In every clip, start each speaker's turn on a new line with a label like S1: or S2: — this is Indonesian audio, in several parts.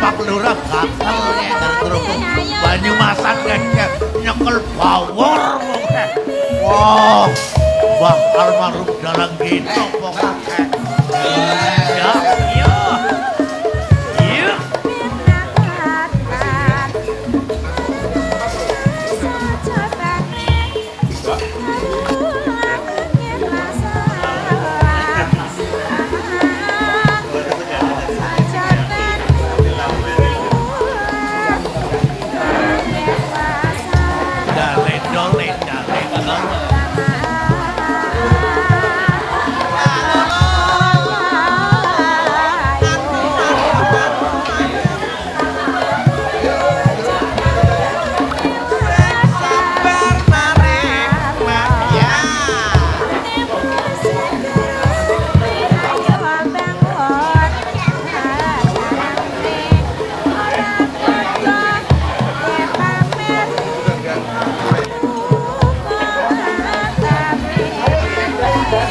S1: Pak Lurah gatel ya terus banyu masak nyekel bawor pokoknya. Wah, Mbah almarhum dalang gitu pokoknya. Ya, iya. Iya.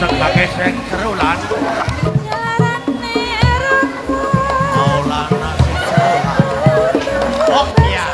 S1: Sebagai sing seru lan Maulana sing seru lan. Oh iya.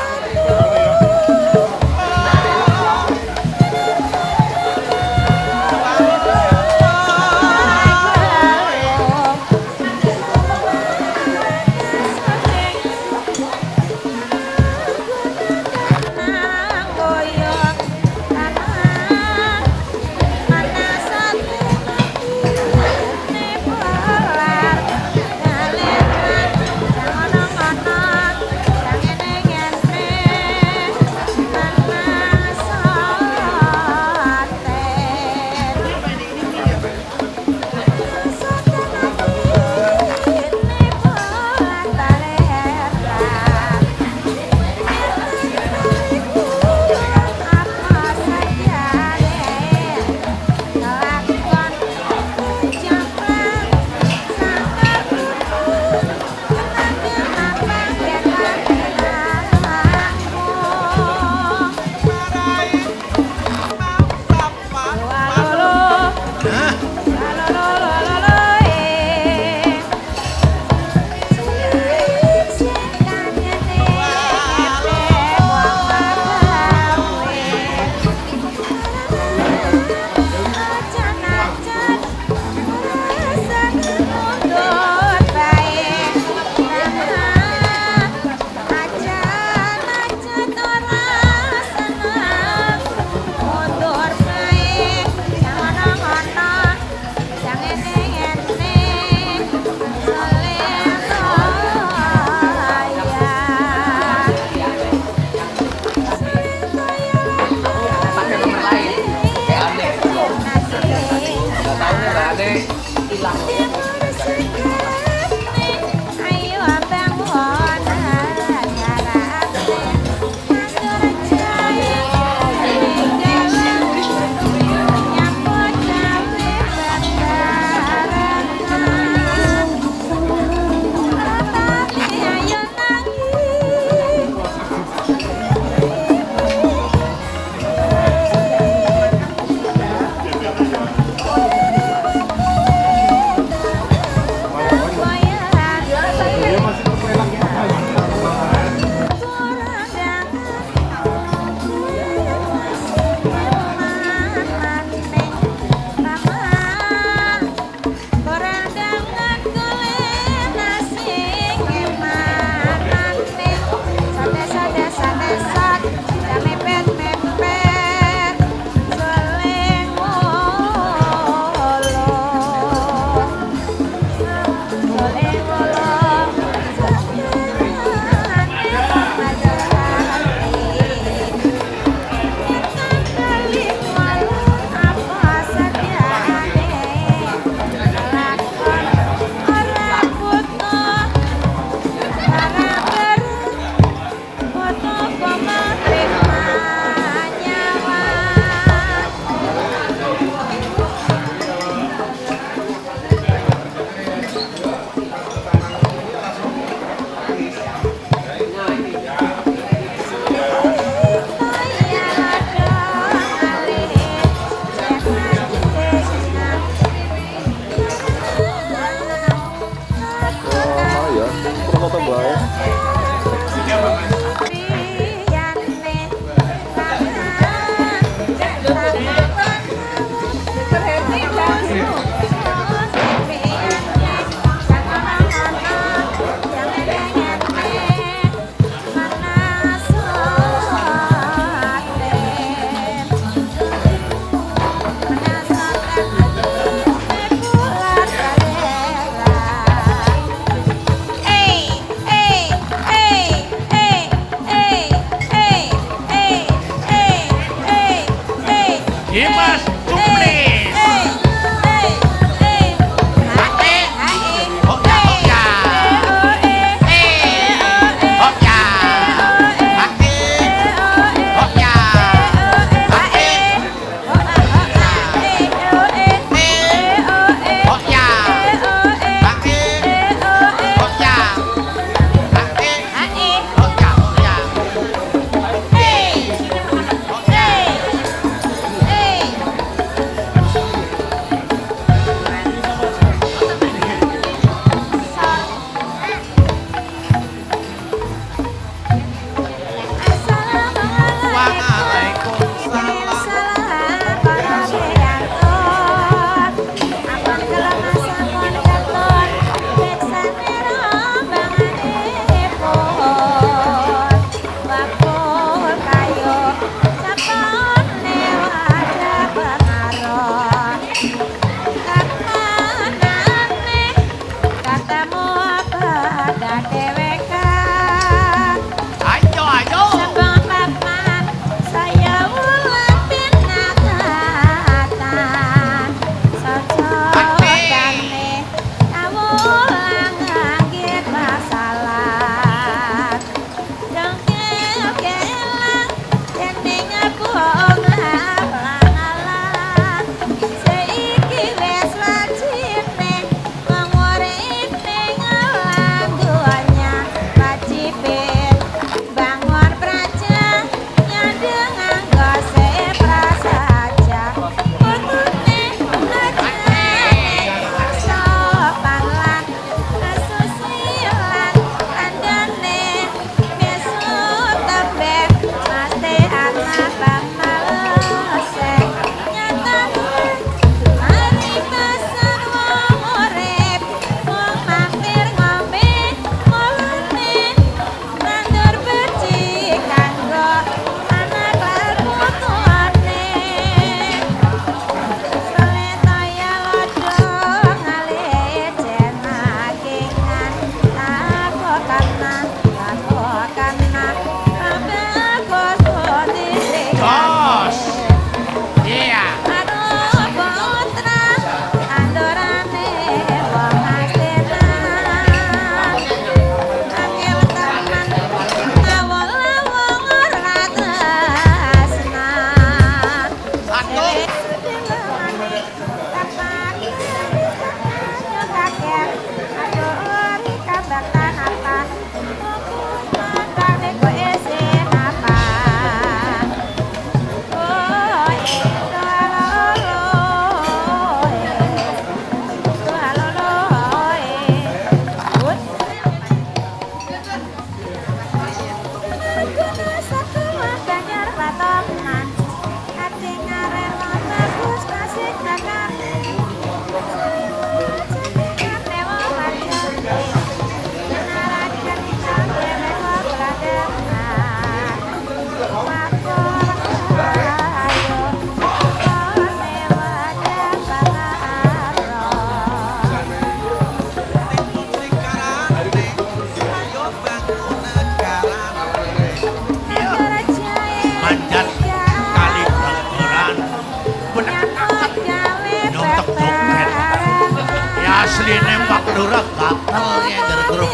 S1: asline Pak Lurah gatel ya gara-gara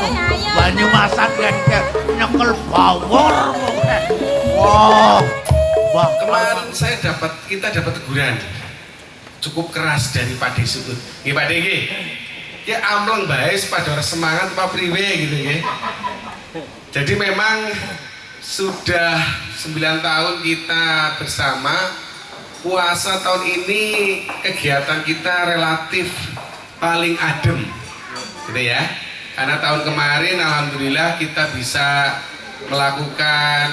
S1: Banyumasan kan nyekel bawor. Wah. Wah,
S2: Kemarin kita dapat teguran cukup keras dari Pak De Sukut. Nggih Pak De nggih. Ya amleng bae pada semangat Pak priwe gitu nggih. Jadi memang sudah 9 tahun kita bersama. Puasa tahun ini kegiatan kita relatif paling adem gitu ya, karena tahun kemarin alhamdulillah kita bisa melakukan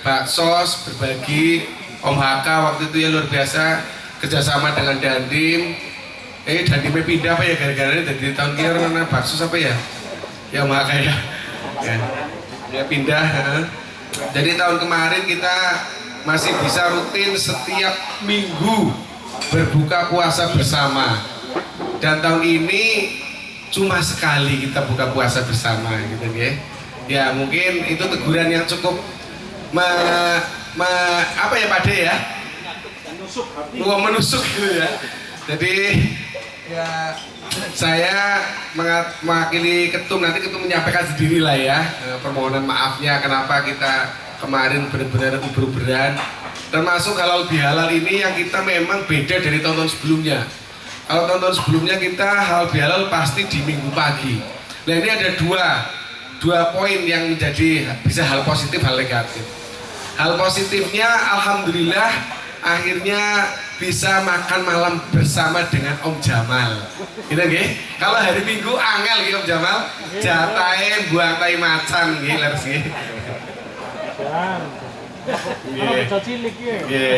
S2: baksos berbagi. Om HK waktu itu ya luar biasa kerjasama dengan Dandim. Dandimnya pindah apa ya gara-gara dari tahun kira karena baksos apa ya Om HK ya pindah. Jadi tahun kemarin kita masih bisa rutin setiap minggu berbuka puasa bersama, dan tahun ini cuma sekali kita buka puasa bersama gitu ya. Mungkin itu teguran yang cukup apa ya Pak De ya, menusuk gitu ya. Jadi ya saya mewakili ketum, nanti ketum menyampaikan sendiri lah ya permohonan maafnya kenapa kita kemarin benar-benar uber-uberan, termasuk halal bihalal ini yang kita memang beda dari tahun-tahun sebelumnya. Kalau tahun-tahun sebelumnya kita halal bihalal pasti di minggu pagi. Nah ini ada dua poin yang menjadi bisa hal positif, hal negatif. Hal positifnya alhamdulillah akhirnya bisa makan malam bersama dengan Om Jamal. Gitu nggih. Kalau hari Minggu angel nggih Om Jamal, jatahe buang tai macan nggih leres nggih.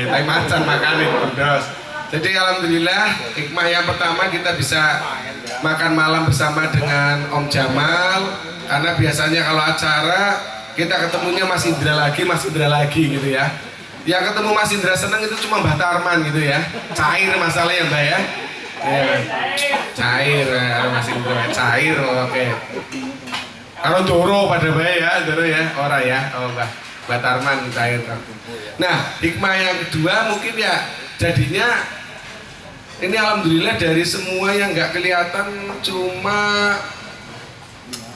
S2: Tai macan makanin pedas. Jadi alhamdulillah hikmah yang pertama kita bisa makan malam bersama dengan Om Jamal, karena biasanya kalau acara kita ketemunya Mas Indra lagi gitu ya. Yang ketemu Mas Indra seneng itu cuma Mbah Tarman gitu ya. Cair masalahnya Mbak ya. Cair Mas Indra, cair oke. Kalau Doro pada baik ya, Doro ya, ora ya. Oh Mbah Tarman cair. Nah, hikmah yang kedua mungkin ya jadinya ini alhamdulillah dari semua yang nggak kelihatan cuma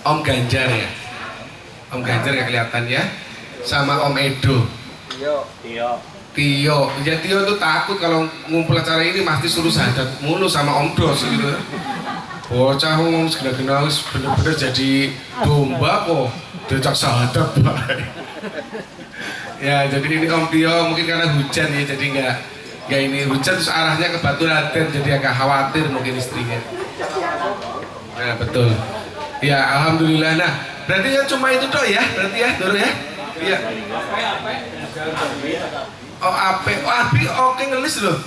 S2: Om Ganjar ya. Om Ganjar nggak kelihatan ya, sama Om Edo. Tio itu takut kalau ngumpul acara ini pasti suruh sahadat mulu sama Om Dos gitu. Bocah ngomong segala-gala bener-bener jadi domba kok diajak sahadat baik. Ya jadi ini Om Tio mungkin karena hujan ya, jadi nggak ini hujan terus arahnya ke Batu Raden, jadi agak khawatir mungkin istrinya. Nah betul. Ya alhamdulillah. Nah berarti ya cuma itu toh ya, berarti ya Doro ya. Iya. Oh ape oke ngelis loh.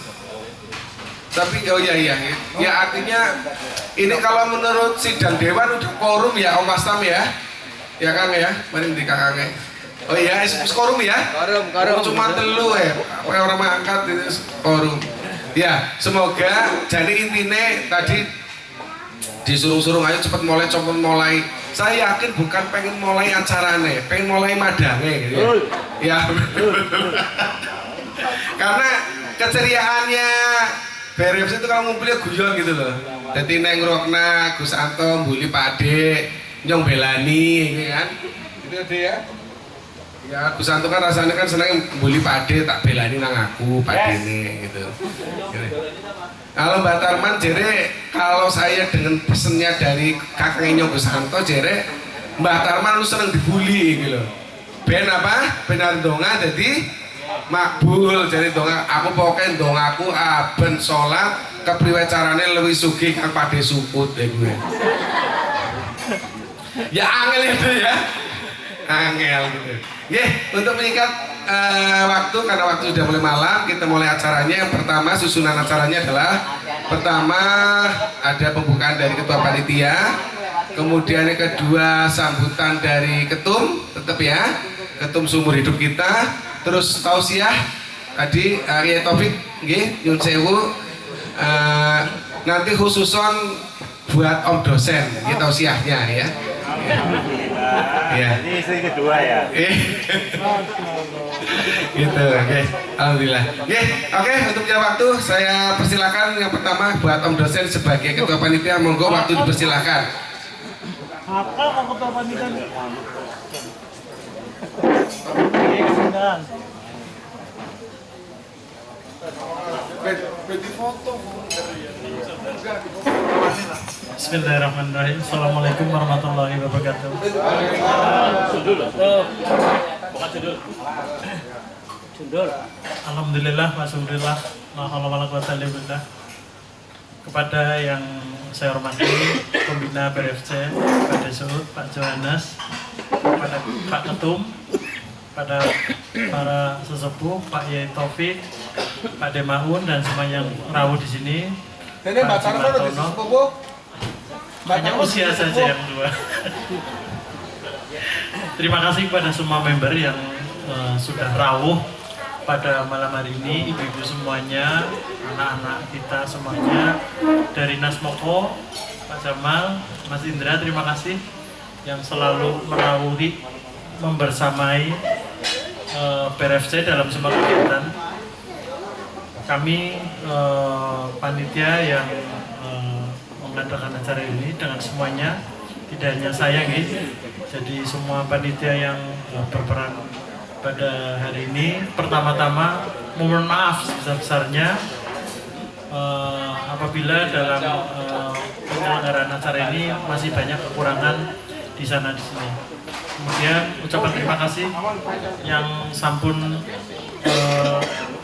S2: Tapi oh iya ya artinya ini kalau menurut sidang dewan udah quorum ya Om Pastam ya Kang ya, mari di kakangnya. Oh iya quorum ya. Quorum cuma telu ya. Apa orang mangkat itu quorum. Ya semoga jadi intinya tadi disuruh-suruh ayo cepet mulai. Saya yakin bukan pengen mulai acaranya, pengen mulai madangnya gitu ya. Ya karena keceriaannya BRFC itu kalau ngumpulnya guyon gitu loh. Jadi Neng Rokna, Gus Anto, Mbuli Pade, Nyong Belani ini kan. Itu dia. Ya Gus Anto kan rasanya kan seneng Mbuli Pade, tak belani nang aku Pade ini gitu. Kalau Mbak Tarman jere, kalau saya dengan pesennya dari kakaknya Gus Anto jere, Mbak Tarman lu seneng dibully gitu loh. Ben apa? Benar donga jadi makbul, jadi donga aku pokoknya dongaku aben sholat kepriwe carane lebih sugih kan Pade Sukut ya gue. Ya angel itu ya. Angel gitu. Nggih, untuk menyikat waktu karena waktu sudah mulai malam, kita mulai acaranya. Yang pertama susunan acaranya adalah pertama ada pembukaan dari ketua panitia, kemudian yang kedua sambutan dari ketum tetap ya, ketum seumur hidup kita, terus tausiah tadi Kiai Taufik nggih nyun sewu, nanti khususon buat Om dosen nggih tausiahnya ya.
S3: Ya. Ini istri kedua ya.
S2: Gitu, oke. Alhamdulillah. Oke, untuk punya waktu saya persilakan yang pertama buat Om dosen sebagai ketua panitia, monggo waktu dipersilakan.
S3: Apa mau ketua panitia? Bismillahirrahmanirrahim. Assalamualaikum warahmatullahi wabarakatuh. Alhamdulillah, Alhamdulillah, la haula wala quwata illa billah. Kepada yang saya hormati pembina BRFC, Pak Desut, Pak Johannes, pada Pak Ketum, pada para sesepuh, Pak Yai Taufik, Pak Demaun dan semua yang rawuh di sini. Pak Jimantono. Hanya usia saja yang dua. Terima kasih kepada semua member yang sudah rawuh pada malam hari ini, ibu-ibu semuanya, anak-anak kita semuanya, dari Nasmoko, Pak Jamal, Mas Indra, terima kasih yang selalu merawuhi, membersamai BRFC dalam semua kegiatan. Kami panitia yang mengadakan acara ini dengan semuanya, tidak hanya saya gitu, jadi semua panitia yang berperan pada hari ini, pertama-tama mohon maaf sebesar-besarnya apabila dalam penyelenggaraan acara ini masih banyak kekurangan di sana di sini. Kemudian ucapan terima kasih yang sampun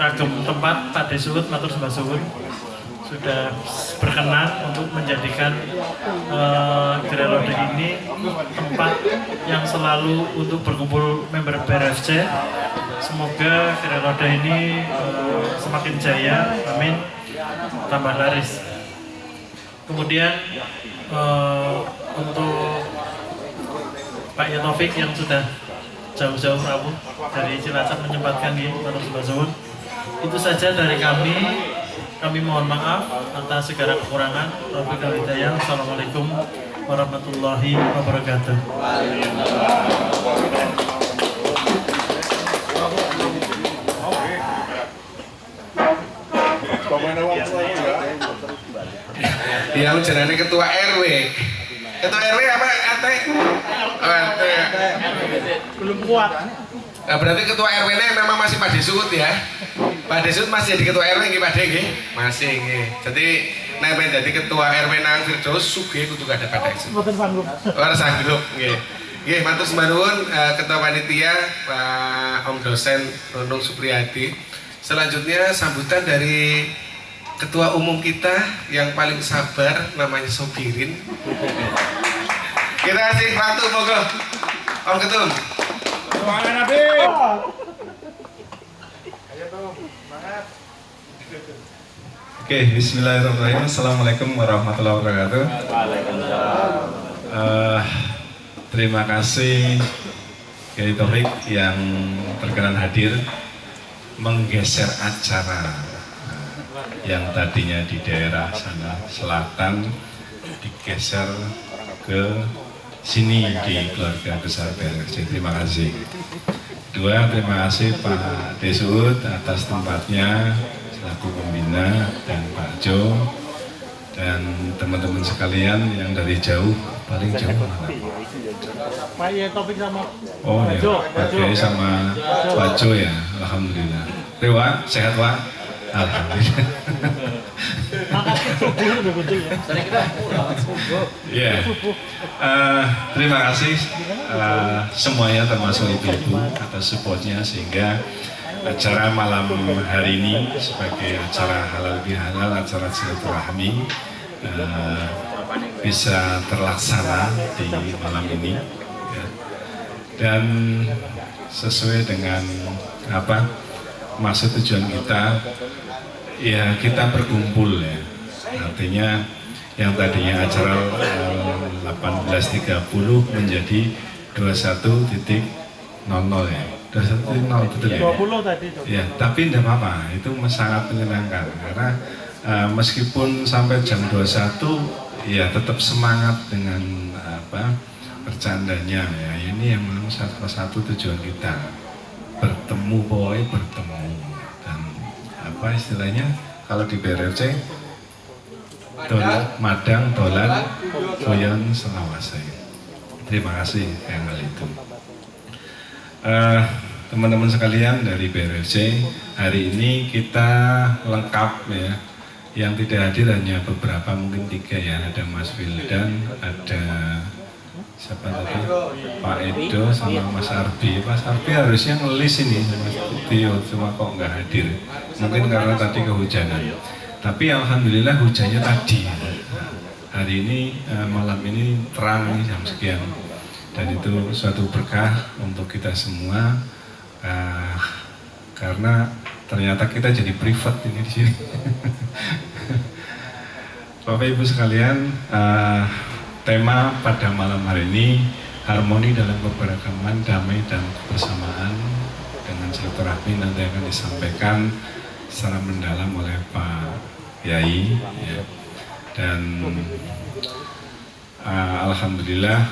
S3: kagem tempat Pak Desut matur sembah suwun sudah berkenan untuk menjadikan Gerelode ini tempat yang selalu untuk berkumpul member BRFC. Semoga Gerelode ini semakin jaya, amin, tambah laris. Kemudian untuk Pak Taufik yang sudah jauh-jauh rawuh dari Cilacap menyempatkan di matur sembah suwun. Itu saja dari kami. Kami mohon maaf atas segala kekurangan. Wabillahi hidayah. Assalamualaikum warahmatullahi wabarakatuh.
S2: Yang jenenge ketua RW. Ketua RW apa? RT? Oh, RT.
S3: Belum kuat.
S2: Nah, berarti ketua RW-nya memang masih Pak Desut ya? Pak Desut masih jadi ketua RW nggih Pak De nggih? Masih nggih. Jadi nek ben dadi ketua RW nang Firdaus sugih kudu ada Pak Desut.
S3: Mboten sanggup.
S2: Ora sanggup nggih. Nggih, matur sembah nuwun ketua panitia Pak Om dosen Nunung Supriyadi. Selanjutnya sambutan dari ketua umum kita yang paling sabar namanya Sobirin. Kita kasih waktu monggo. Om Ketum.
S3: Semangat Nabi.
S4: Oke, bismillahirrahmanirrahim. Assalamualaikum warahmatullahi wabarakatuh. Terima kasih Kiai Taufik yang berkenan hadir menggeser acara yang tadinya di daerah sana selatan digeser ke sini di keluarga besar BRFC. Terima kasih. Kedua, terima kasih Pak Desut atas tempatnya selaku pembina dan Pak Jo dan teman-teman sekalian yang dari jauh, paling jauh mana?
S3: Pak Yai Taufik sama
S4: Oh ya, Pak Kiai sama Pak Jo ya, alhamdulillah. Dewa, sehat Pak? Alhamdulillah. Ya, terima kasih semuanya termasuk ibu-ibu atas supportnya sehingga acara malam hari ini sebagai acara halal bihalal, acara silaturahmi bisa terlaksana di malam ini ya. Dan sesuai dengan apa maksud tujuan kita, ya kita berkumpul ya, artinya yang tadinya acara 18.30 menjadi 21.00 ya, 21.00 betul ya?
S3: 20 tadi itu.
S4: Ya, tapi tidak apa-apa, itu sangat menyenangkan karena meskipun sampai jam 21 ya tetap semangat dengan apa bercandanya ya, ini yang memang salah satu tujuan kita bertemu, pokoknya bertemu. Dan apa istilahnya kalau di BRFC, madang dolan boyon selawase. Terima kasih yang hal itu. Teman-teman sekalian dari BRFC, hari ini kita lengkap ya. Yang tidak hadir hanya beberapa, mungkin 3 ya. Ada Mas Wildan, ada siapa tadi? Pak Edo sama Mas Arbi. Mas Arbi harusnya ngelis ini Mas Tio, cuma kok nggak hadir. Mungkin karena tadi kehujanan. Tapi alhamdulillah hujannya tadi. Hari ini malam ini terang nih jam sekian. Dan itu suatu berkah untuk kita semua. Karena ternyata kita jadi privat ini di sini. Bapak Ibu sekalian, tema pada malam hari ini harmoni dalam keberagaman, damai dan kebersamaan dengan silaturahmi nanti akan disampaikan secara mendalam oleh Pak Yai. Ya. Dan alhamdulillah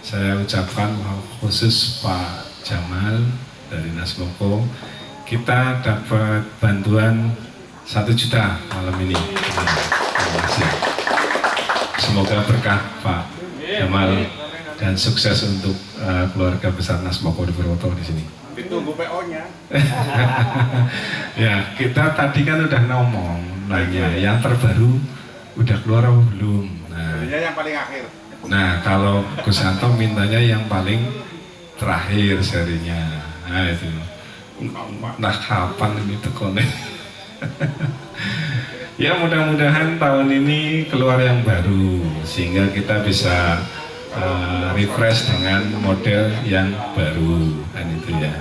S4: saya ucapkan khusus Pak Jamal dari Nasmoko, kita dapat bantuan 1 juta malam ini. Terima kasih. Semoga berkah Pak Jamal dan sukses untuk keluarga besar Nasmoko di Purwoto di sini.
S5: Ditunggu PO-nya.
S4: Ya, kita tadi kan udah ngomong nanya yang terbaru udah keluar atau belum. Nah,
S5: yang paling akhir.
S4: Nah, kalau Gus Santo mintanya yang paling terakhir serinya. Nah itu. Nah kapan ini tekonnya? Ya mudah-mudahan tahun ini keluar yang baru sehingga kita bisa refresh dengan model yang baru kan itu ya.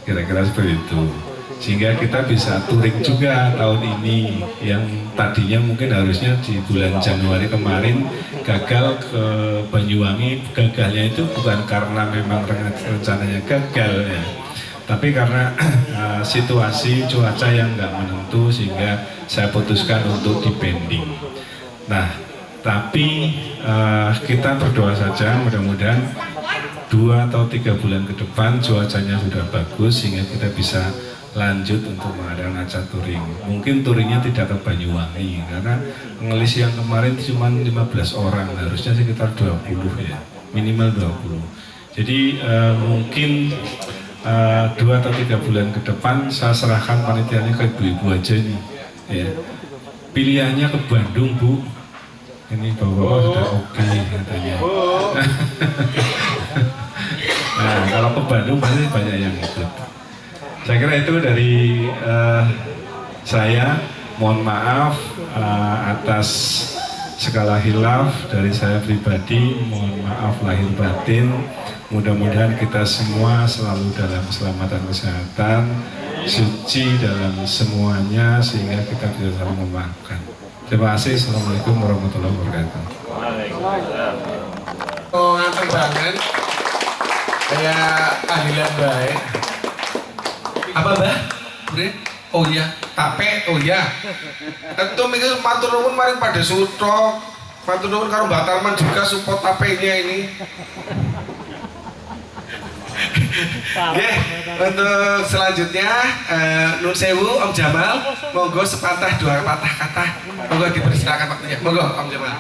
S4: Kira-kira seperti itu. Sehingga kita bisa touring juga tahun ini yang tadinya mungkin harusnya di bulan Januari kemarin gagal ke Banyuwangi. Gagalnya itu bukan karena memang rencananya gagal ya, tapi karena situasi cuaca yang nggak menentu sehingga saya putuskan untuk dipending. Nah tapi kita berdoa saja mudah-mudahan 2 atau 3 bulan ke depan cuacanya sudah bagus sehingga kita bisa lanjut untuk mengadakan acara touring. Mungkin touringnya tidak ke Banyuwangi karena ngelis yang kemarin cuma 15 orang, harusnya sekitar 20 ya, minimal 20. Jadi mungkin 2 atau 3 bulan ke depan saya serahkan panitianya ke ibu-ibu aja nih ya. Pilihannya ke Bandung Bu, ini bapak-bapak sudah oke katanya. Nah kalau ke Bandung pasti banyak yang ikut. Saya kira itu dari saya. Mohon maaf atas segala hilaf dari saya pribadi. Mohon maaf lahir batin. Mudah-mudahan kita semua selalu dalam keselamatan kesehatan, suci dalam semuanya sehingga kita bisa saling memaafkan. Terima kasih. Assalamualaikum warahmatullahi wabarakatuh.
S2: Oh nganteng banget. Kayak tahlilan baik. Apa Mbah? Bre? Oh iya, tape, oh iya. Tentu mikir matur nuwun maring pada sutok. Matur nuwun karo Mbak Tarman juga support tapenya ini. Oke, untuk selanjutnya Nun Sewu Om Jamal, monggo sepatah 2 patah kata. Monggo dipersilakan waktunya. Monggo Om Jamal.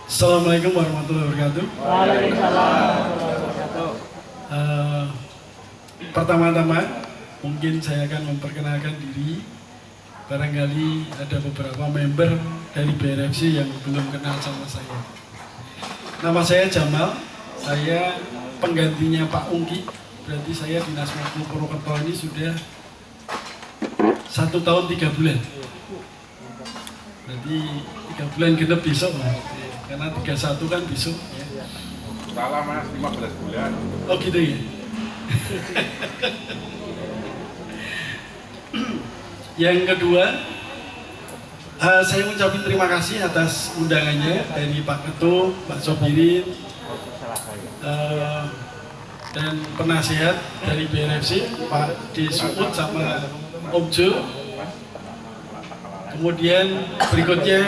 S6: Assalamualaikum warahmatullahi wabarakatuh. Pertama-tama mungkin saya akan memperkenalkan diri. Barangkali ada beberapa member dari BRFC yang belum kenal sama saya. Nama saya Jamal, saya penggantinya Pak Ungki. Berarti saya di Nasmoko Purwokerto ini sudah 1 tahun 3 bulan. Berarti 3 bulan genep besok lah. Karena 31 kan besok ya.
S5: Salah Mas, 15 bulan.
S6: Oh gitu ya. Yang kedua, saya mengucapkan terima kasih atas undangannya dari Pak Ketum, Pak Sobirin, dan penasihat dari BRFC, Pak D. Suud sama Om Jo. Kemudian berikutnya,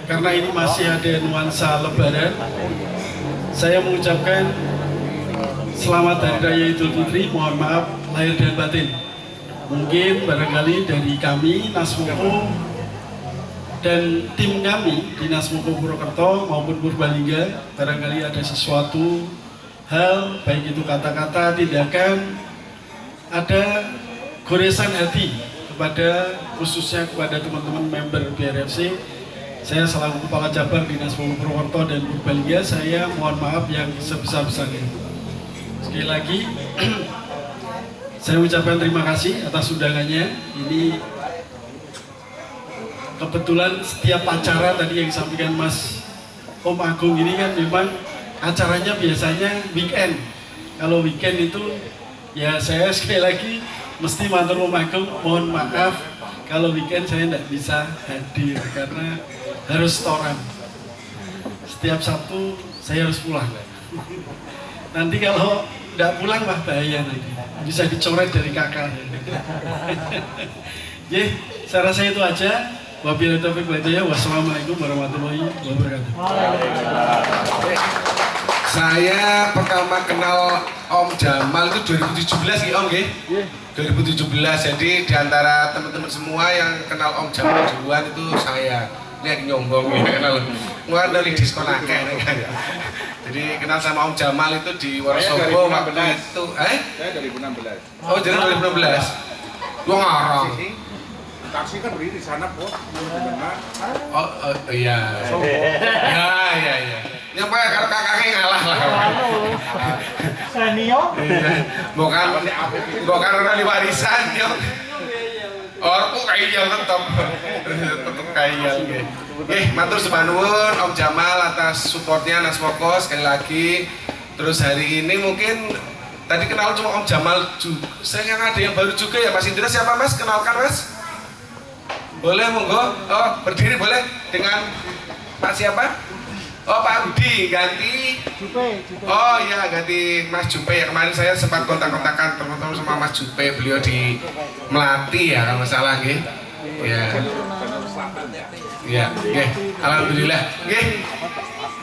S6: karena ini masih ada nuansa Lebaran, saya mengucapkan selamat Hari Raya Idul Fitri. Mohon maaf lahir dan batin. Mungkin barangkali dari kami Nasmoko dan tim kami di Nasmoko Purwokerto maupun Purbalingga, barangkali ada sesuatu hal, baik itu kata-kata, tindakan, ada goresan hati kepada, khususnya kepada teman-teman member BRFC. Saya selaku Kepala Cabang Dinas Purwokerto dan Purbalingga, saya mohon maaf yang sebesar-besarnya. Sekali lagi, saya ucapkan terima kasih atas undangannya. Ini kebetulan setiap acara tadi yang disampaikan Mas Om Agung ini kan memang acaranya biasanya weekend. Kalau weekend itu ya saya sekali lagi mesti matur Om Agung, mohon maaf kalau weekend saya tidak bisa hadir karena harus setoran. Setiap Sabtu saya harus pulang. Nanti kalau tidak pulang mah bahaya nanti. Bisa dicoret dari kakak. Jadi saya rasa itu aja. Wabillahi taufiq wal hidayah. Wassalamualaikum warahmatullahi wabarakatuh.
S2: Saya pertama kenal Om Jamal itu 2017 ya Om ya? 2017, jadi diantara teman-teman semua yang kenal Om Jamal duluan itu saya. Ini yang nyombong ya, kenal. Mulai dari diskon akeh kan. Jadi kenal sama Om Jamal itu di Wonosobo waktu itu.
S5: Saya 2016.
S2: Oh, jadi 2016. Lu ngarang.
S5: Taksi kan berdiri di sana, Bos.
S2: Oh, iya. Iya. Yang pakai kalau kakaknya ngalah lah.
S3: Senior.
S2: Bukan orang di warisan, yo. Orku kayak tetap kayak matur sembah nuwun Om Jamal atas supportnya Nasmoko sekali lagi. Terus hari ini mungkin tadi kenal cuma Om Jamal juga. Saya yang ada yang baru juga ya Mas Indra. Siapa Mas? Kenalkan Mas. Boleh monggo. Oh berdiri boleh dengan Pak siapa? Oh Pak Budi ganti. Oh iya ganti Mas Jupe ya, kemarin saya sempat kontak-kontakan teman-teman sama Mas Jupe, beliau di Melati ya kalau nggak salah nggih. Ya, alhamdulillah.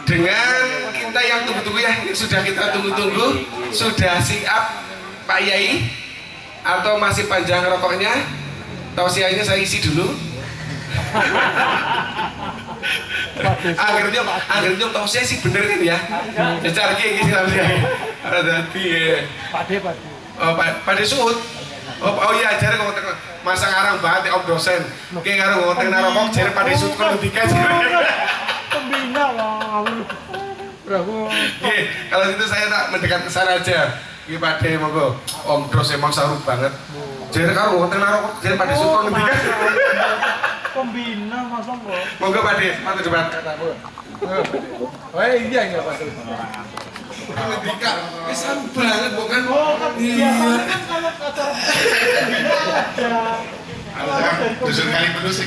S2: Dengan kita yang tunggu-tunggu ya, yang sudah kita tunggu-tunggu, sudah siap Pak Yai atau masih panjang rokoknya? Tausiahnya saya isi dulu. Akhirnya tausiah sih bener kan ya? Secara kayak gini ada hati. Pak De Suud. Oh iya, jare ngomong masa ngarang banget ya Om dosen. Kayak ngarang ngomong narokok jare Pak De Suud kalau tiga
S3: Pembina lah.
S2: Kalau itu saya tak mendekat ke sana aja. Iki Pak De monggo. Om Dos emang saru banget. Jare karo ngomong narokok jare Pak De Suud kalau tiga.
S3: Pembina masa kok.
S2: Monggo Pak De, matur depan.
S5: Oh iya enggak Pak.
S2: Ketika kesan banget bukan?
S3: Biasanya kan kalau acara ada
S2: dusun kali penuh sih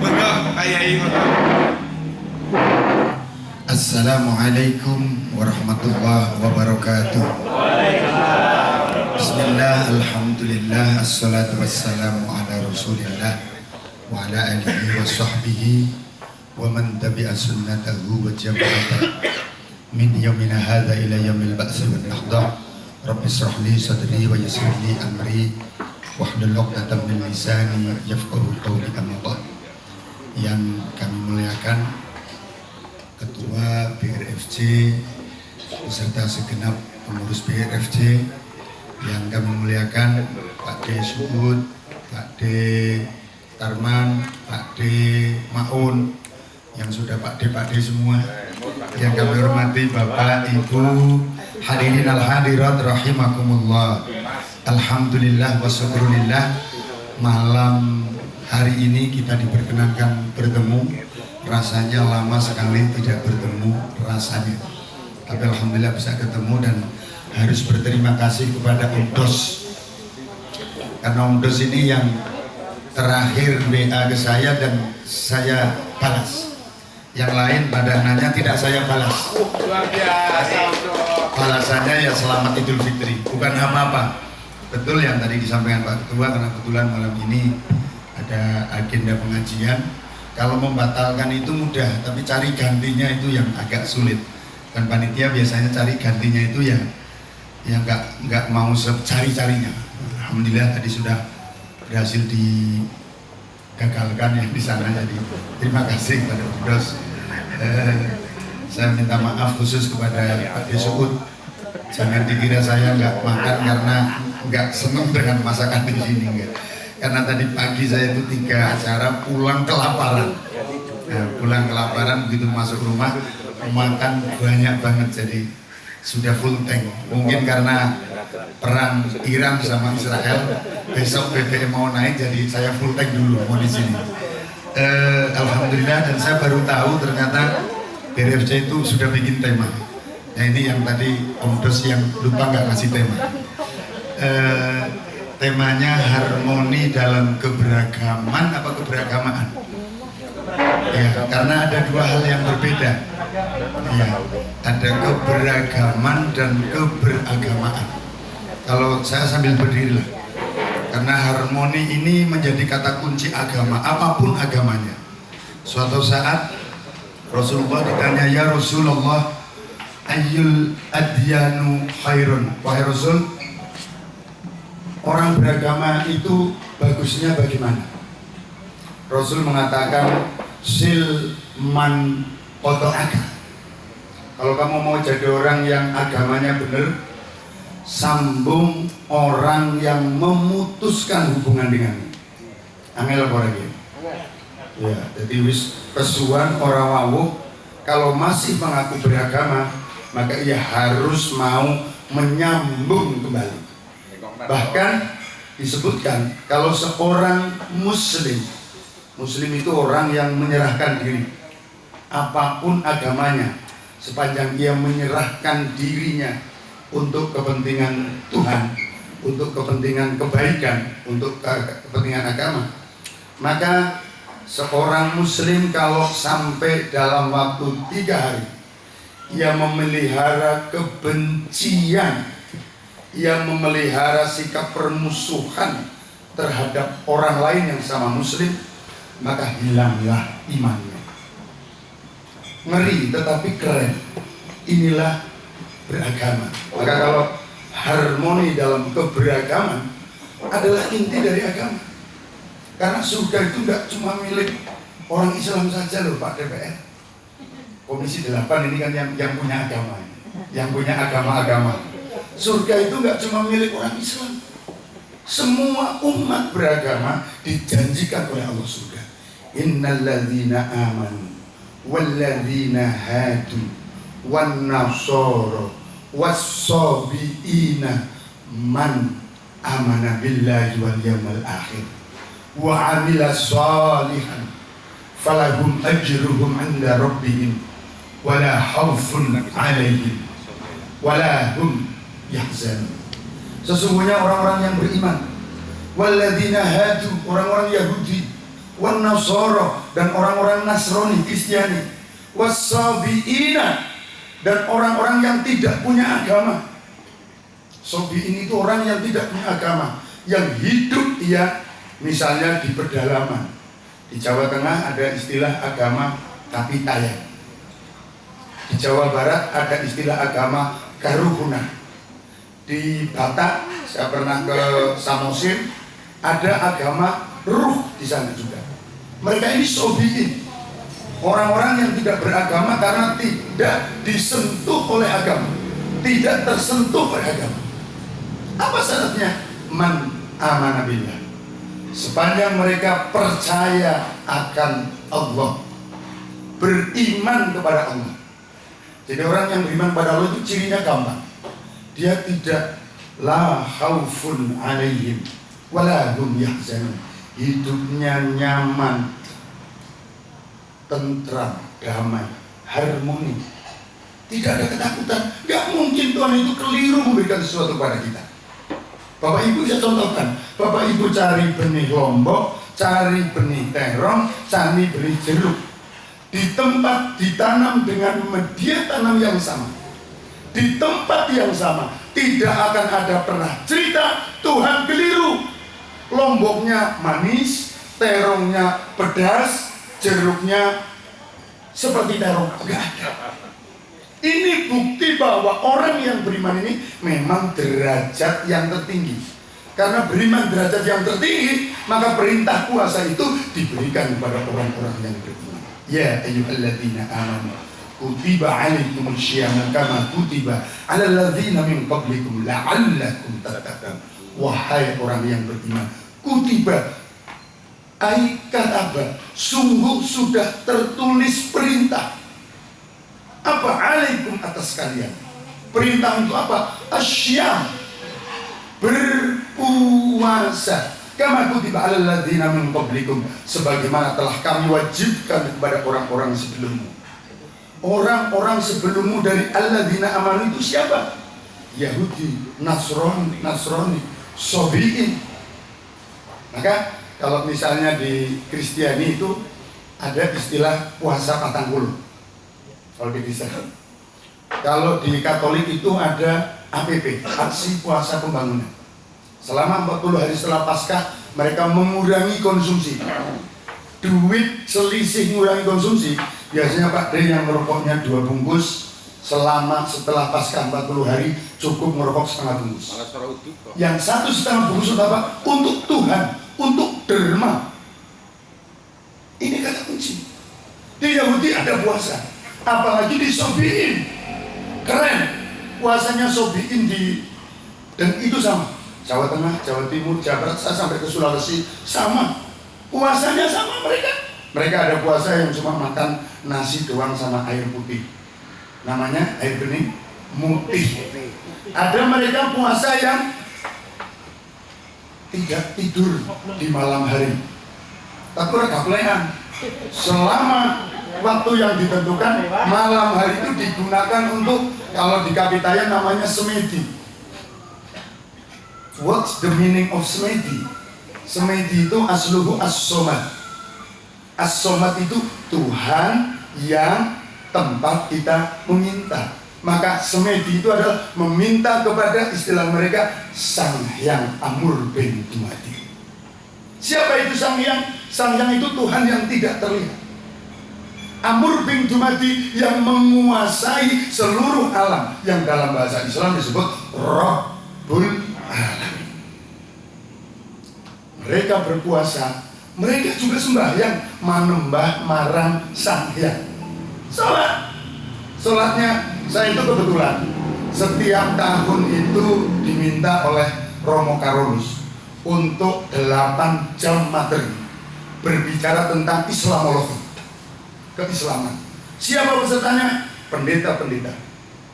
S2: monggo ayai
S7: Assalamualaikum warahmatullahi wabarakatuh. Bismillah, alhamdulillah, assalatu wassalamu ala rasulillah wa ala alihi wa sahbihi wa man tabi'a sunnatahu wa jabata min yawmina hadha ila yawmil ba'si wal nahdah. Rabbi israh li sadri wa yassir li amri wahlul 'uqdatam min lisani yafqahu qawli. Amma yang kami muliakan Ketua BRFC beserta segenap pengurus BRFC, yang kami muliakan Pak D Suud, Pak D Tarman, Pak D Maun, yang sudah Pak D semua, yang kami hormati Bapak Ibu hadirin al-hadirat rahimakumullah. Alhamdulillah wa syukurillah, malam hari ini kita diperkenankan bertemu. Rasanya lama sekali tidak bertemu rasanya, tapi alhamdulillah bisa ketemu dan harus berterima kasih kepada Om Dos, karena Om Dos ini yang terakhir WA ke saya dan saya balas. Yang lain pada nanya tidak saya balas.
S5: Luar biasa.
S7: Balasannya ya selamat Idul Fitri, bukan apa-apa. betul yang tadi disampaikan Pak Ketua, karena kebetulan malam ini ada agenda pengajian. Kalau membatalkan itu mudah, tapi cari gantinya itu yang agak sulit. Dan panitia biasanya cari gantinya itu yang nggak mau cari-carinya. Alhamdulillah tadi sudah berhasil digagalkan yang di sana. Jadi terima kasih kepada Udos. Saya minta maaf khusus kepada Pak Desud. Jangan dikira saya nggak makan karena nggak senang dengan masakan di sini. Enggak. Karena tadi pagi saya itu 3 acara pulang kelaparan. Nah, pulang kelaparan begitu masuk rumah makan banyak banget, jadi sudah full tank. Mungkin karena perang Iran sama Israel, besok BBM mau naik, jadi saya full tank dulu mau di sini. Alhamdulillah, dan saya baru tahu ternyata BRFC itu sudah bikin tema. Nah ini yang tadi Om Dos yang lupa nggak ngasih tema. Temanya harmoni dalam keberagaman apa keberagamaan? Ya, karena ada 2 hal yang berbeda. Ya, ada keberagaman dan keberagamaan. Kalau saya sambil berdiri lah, karena harmoni ini menjadi kata kunci agama, apapun agamanya. Suatu saat Rasulullah ditanya, ya Rasulullah, ayyul adyanu khairun? Wahai Rasul, orang beragama itu bagusnya bagaimana? Rasul mengatakan, sil man qata'aka. Kalau kamu mau jadi orang yang agamanya benar, sambung orang yang memutuskan hubungan denganmu. Angel apa lagi? Ya, jadi wis kesuwan orang wawuh kalau masih mengaku beragama, maka ia harus mau menyambung kembali. Bahkan disebutkan kalau seorang muslim itu orang yang menyerahkan diri apapun agamanya, sepanjang ia menyerahkan dirinya untuk kepentingan Tuhan, untuk kepentingan kebaikan, untuk kepentingan agama, maka seorang muslim kalau sampai dalam waktu 3 hari ia memelihara kebencian, ia memelihara sikap permusuhan terhadap orang lain yang sama muslim, maka hilanglah imannya. Ngeri tetapi keren. Inilah beragama. Maka kalau harmoni dalam keberagaman adalah inti dari agama. Karena surga itu tidak cuma milik orang Islam saja loh Pak DPR. Komisi 8 ini kan yang punya agama, yang punya agama-agama. Surga itu nggak cuma milik orang Islam. Semua umat beragama dijanjikan oleh Allah surga. Innalladzina amanu walladzina hadu wan nasara was-sabiina man amana billahi wal yawmil akhir wa amila shalihan falahum ajruhum 'inda rabbihim wala khaufun 'alaihim wala hum yahzanun. Sesungguhnya orang-orang yang beriman, walladzina hadu, orang-orang Yahudi, wan nasara, dan orang-orang Nasrani, Kristiani, was-sabiina, dan orang-orang yang tidak punya agama. Sabiin itu orang yang tidak punya agama, yang hidup ia misalnya di pedalaman. Di Jawa Tengah ada istilah agama tapi tayang. Di Jawa Barat ada istilah agama karuhuna. Di Batak, saya pernah ke Samosir, ada agama ruh di sana juga. Mereka ini sobiin, orang-orang yang tidak beragama karena tidak disentuh oleh agama, tidak tersentuh oleh agama. Apa syaratnya? Man amana billah. Sepanjang mereka percaya akan Allah, beriman kepada Allah. Jadi orang yang beriman pada Allah itu cirinya gampang. Dia tidak la khaufun alaihim wala hum yahzanun. Hidupnya nyaman, tentram, damai, harmoni. Tidak ada ketakutan. Gak mungkin Tuhan itu keliru memberikan sesuatu kepada kita. Bapak Ibu saya contohkan. Bapak Ibu cari benih lombok, cari benih terong, cari benih jeruk. Di tempat ditanam dengan media tanam yang sama. di tempat yang sama. Tidak akan ada pernah cerita Tuhan keliru. Lomboknya manis, terongnya pedas, jeruknya seperti terong. Enggak ada. Ini bukti bahwa orang yang beriman ini memang derajat yang tertinggi. Karena beriman derajat yang tertinggi, maka perintah kuasa itu diberikan kepada orang-orang yang beriman. Ya ayyuhalladzina amanu kutiba alaikumus syiyamu kama kutiba alal ladzina min qablikum la'allakum tattaqun. Wahai orang yang beriman, kutiba ai kataba, sungguh sudah tertulis perintah. Apa alaikum atas kalian? Perintah untuk apa? Asyam, berpuasa. Kama kutiba alal ladzina min qablikum, sebagaimana telah kami wajibkan kepada orang-orang sebelummu. Orang-orang sebelummu dari alladzina amanu itu siapa? Yahudi, Nasrani, Sobiin. Maka kalau misalnya di Kristiani itu ada istilah puasa patang puluh. Kalau di Kristen. Kalau di Katolik itu ada APP, aksi puasa pembangunan. Selama 40 hari setelah Paskah mereka mengurangi konsumsi. Duit selisih mengurangi konsumsi. Biasanya Pak D yang merokoknya 2 bungkus, setelah Paskah 40 hari cukup merokok setengah bungkus. Yang 1,5 bungkus untuk apa? Untuk Tuhan, untuk derma. Ini kata kunci. Di Yahudi ada puasa, apalagi di Sobiin. Keren, puasanya Sobiin dan itu sama. Jawa Tengah, Jawa Timur, Jawa Barat, sampai ke Sulawesi sama. Puasanya sama mereka. Mereka ada puasa yang cuma makan nasi doang sama air putih. Namanya air bening mutih. Ada mereka puasa yang tidak tidur di malam hari. Tapi mereka pelayan. Selama waktu yang ditentukan, malam hari itu digunakan untuk, kalau di Kapitayan namanya semedi. What's the meaning of semedi? Semedi itu asluhu as-somad. As-somad itu Tuhan yang tempat kita meminta. Maka semedi itu adalah meminta kepada, istilah mereka, Sang Hyang Amur bin Dumadi. Siapa itu Sang Hyang? Sang Hyang itu Tuhan yang tidak terlihat. Amur bin Dumadi yang menguasai seluruh alam, yang dalam bahasa Islam disebut Rabbul Alamin. Mereka berpuasa, mereka juga sembahyang, manembah marang Sang Hyang. Sholatnya, saya itu kebetulan setiap tahun itu diminta oleh Romo Karolus untuk 8 jam materi berbicara tentang Islamologi, keislaman. Siapa pesertanya? Pendeta-pendeta,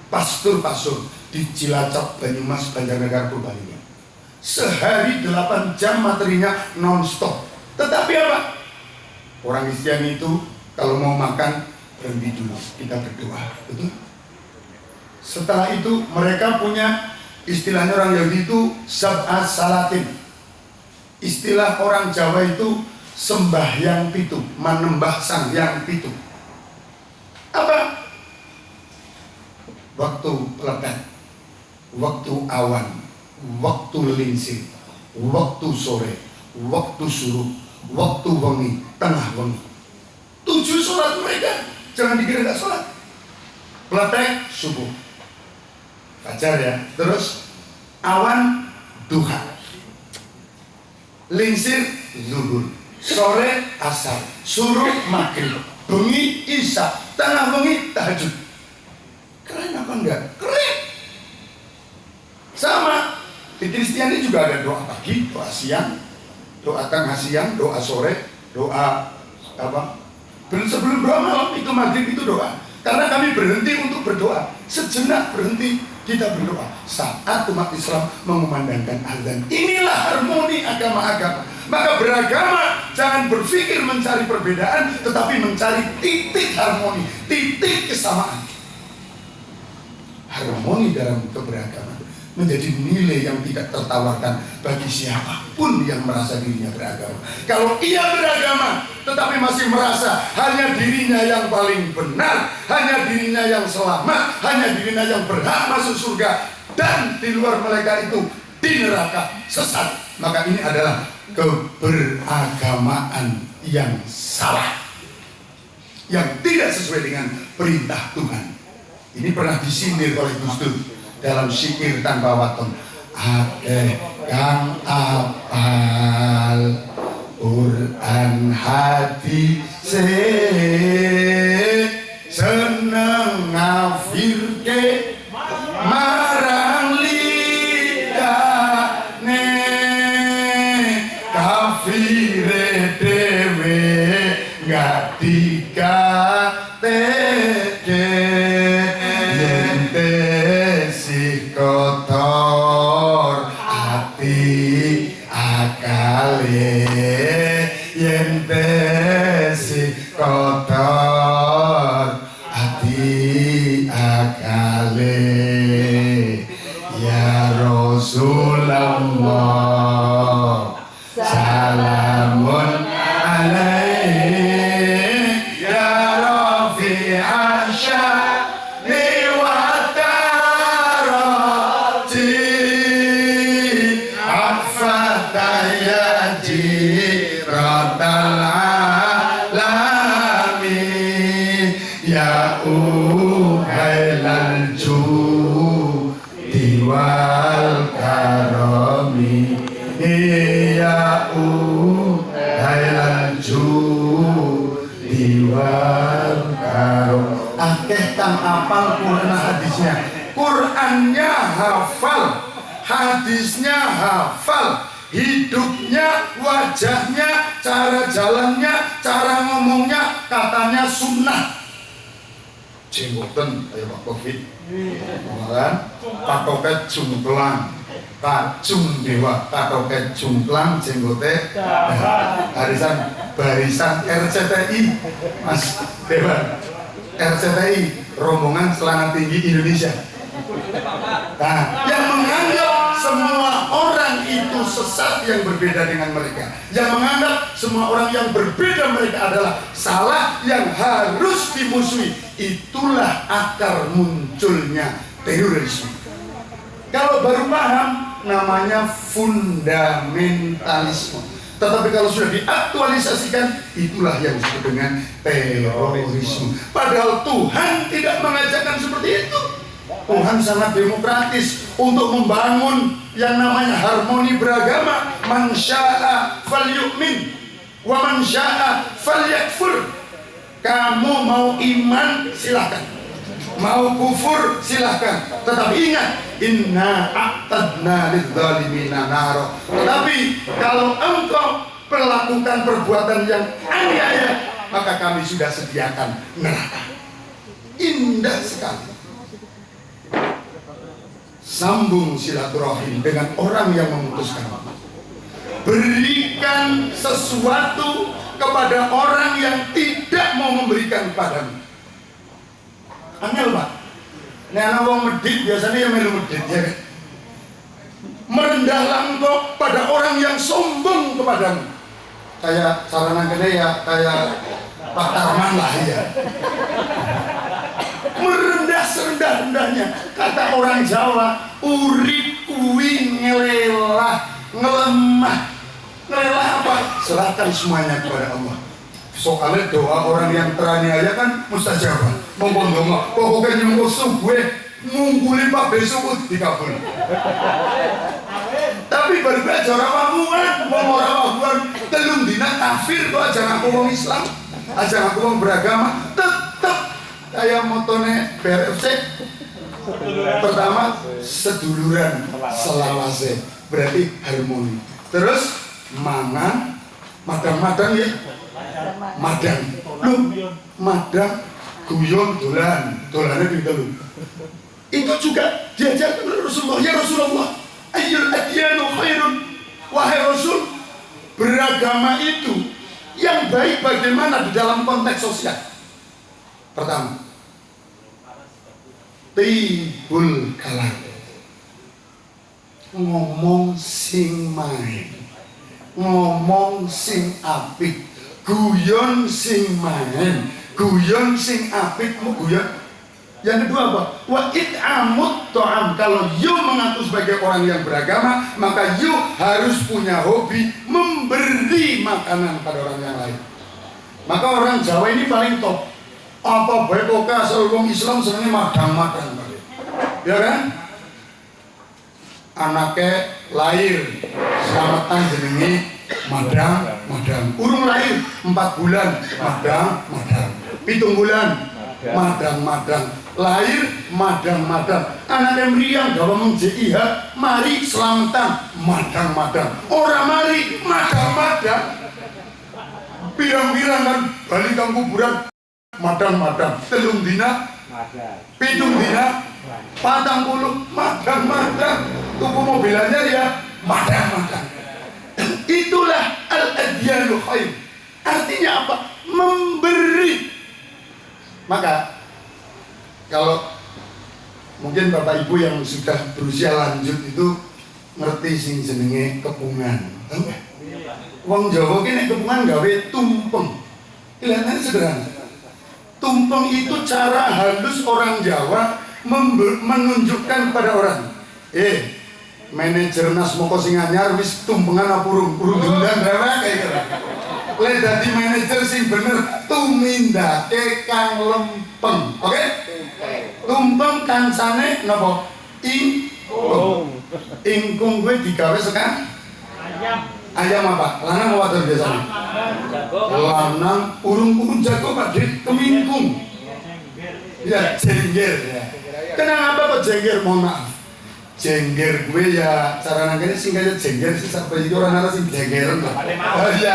S7: pastor-pastor di Cilacap, Banyumas, Banjarnegara, Purbalingga. Sehari 8 jam materinya non-stop. Tetapi apa? Orang Kristiani itu kalau mau makan berhenti dulu, kita berdoa, betul? Setelah itu mereka punya istilahnya, orang Yahudi itu sab'at salatin. Istilah orang Jawa itu sembahyang pitu, manembah Sang Hyang pitu. Apa? Waktu pelekat, waktu awan, waktu lingsir, waktu sore, waktu suruh, waktu wengi, tengah wengi. 7 sholat mereka. Jangan dikira gak sholat. Peletek subuh, fajar ya. Terus awan duha, lingsir zuhur, sore asar, suruh maghrib, bengi isya, tengah bengi tahajud. Keren apa enggak? Keren. Sama di Kristiani juga ada doa pagi, doa siang, doa tengah siang, doa sore, doa apa? Sebelum doa malam itu maghrib itu doa. Karena kami berhenti untuk berdoa. Sejenak berhenti kita berdoa saat umat Islam mengumandangkan azan. Inilah harmoni agama-agama. Maka beragama jangan berpikir mencari perbedaan, tetapi mencari titik harmoni, titik kesamaan. Harmoni dalam keberagaman. menjadi nilai yang tidak tertawarkan bagi siapapun yang merasa dirinya beragama. Kalau ia beragama tetapi masih merasa hanya dirinya yang paling benar, hanya dirinya yang selamat, hanya dirinya yang berhak masuk surga, dan di luar mereka itu di neraka sesat, maka ini adalah keberagamaan yang salah, yang tidak sesuai dengan perintah Tuhan. Ini pernah disindir oleh Gus Dur dalam Syair Tanpa Waton. Akeh kang apal Quran hadis seneng ngafirke marang lidane kafire dewe gak dikateke kotor hati akale yen si kotor hati akale ya Rasulullah salamun alaihi ya Rafi Asya wal karomi ya hailal judi wal karomi. Akeh kang apal Quran hadisnya, Qurannya hafal, hadisnya hafal, hidupnya, wajahnya, cara jalannya, cara ngomongnya, katanya sunnah. Jenggoten ayo Pak Covid, kan? Patoket jungklang, kacung dewa, patoket jungklang, jenggote, barisan RCTI, Mas Dewa, RCTI, rombongan celana tinggi Indonesia. Nah, yang menganggap semua orang itu sesat yang berbeda dengan mereka, yang menganggap semua orang yang berbeda mereka adalah salah yang harus dimusuhi, itulah akar munculnya terorisme. Kalau baru paham namanya fundamentalisme, tetapi kalau sudah diaktualisasikan itulah yang disebut dengan terorisme. Padahal Tuhan tidak mengajarkan seperti itu. Tuhan sangat demokratis untuk membangun yang namanya harmoni beragama. Man syaa falyu'min wa man syaa falyakfur. Kamu mau iman silahkan, mau kufur silahkan, tetapi ingat, inna a'tadna lidzalimina naro. Tetapi kalau engkau melakukan perbuatan yang aniaya, maka kami sudah sediakan neraka. Indah sekali. Sambung silaturahim dengan orang yang memutuskan. Berikan sesuatu kepada orang yang tidak mau memberikan padamu. Angel Pak. Nek wong medit biasanya yang melu medit ya kan. Merendahlah engkau pada orang yang sombong kepadamu. Kayak sarana gede ya, kayak Pak Tarman lah ya. Merendah serendah-rendahnya, kata orang Jawa, urip kuwi ngelelah, ngelemah. Ngelelah apa? Serahkan semuanya kepada Allah. Soalnya doa orang yang teraniaya kan mustajabah. Monggo ndonga, pokoknya nyunggu subuh ngungkuli Pak besok dikabul. Tapi baru aja orang wamungan, mau orang wamungan telung dina kafir kok aja ngaku wong Islam, aja ngaku wong beragama, tetep kayak motone BRFC. Pertama seduluran selawase, berarti harmoni. Terus mangan, madang-madang ya, madang, lu madang, guyon, dolannya gitu lu. Itu juga diajarkan oleh Rasulullah. Ya Rasulullah, ayyul adyanu khairun, wahai Rasul, beragama itu yang baik bagaimana di dalam konteks sosial. Pertama, tibul kalam, ngomong sing main, ngomong sing apik, guyon sing main, guyon sing apik, guyon. Yang kedua apa? Wa it'amut to'am. Kalau you mengaku sebagai orang yang beragama, maka you harus punya hobi memberi makanan pada orang yang lain. Maka orang Jawa ini paling top. Apa baik oke asal wong Islam senengnya madang-madang, ya kan? Anaknya lahir selamatan jenenge madang. Urung lahir 4 bulan madang. 7 bulan madang. Lahir madang. Anaknya meriang gawa menjih mari selamatan madang. Orang mari madang. Pirang-pirang kan balik kang kuburan madang. 3 dina 7 dina 40 madang. Tuku mobilannya ya madang. Itulah al-adyanul khair. Artinya apa? Memberi. Maka kalau mungkin Bapak Ibu yang sudah berusia lanjut itu ngerti sing jenenge kepungan. Tahu nggak? Wong Jawa kene kepungan gawe tumpeng. Kelihatannya sederhana. Tumpeng itu cara halus orang Jawa menunjukkan pada orang. Manajer Nas Moko sing anyar wis tumpengan apa urung gendang dewek kayak gitu. Lek dadi manajer sing bener tumindake kang lempeng. Oke? Tumpeng kancane napa? Ingkung kuwi digawe sekan ayam apa? Lanang apa wadon biasanya? Lanang urung jago Pak Dik, kemingkung. Ya jengger ya. Kenapa kok jengger? Mohon maaf. Jengger gue ya cara nangkanya sih kayak jengger sih sampai itu orang nara sih jenggeran lah. Iya.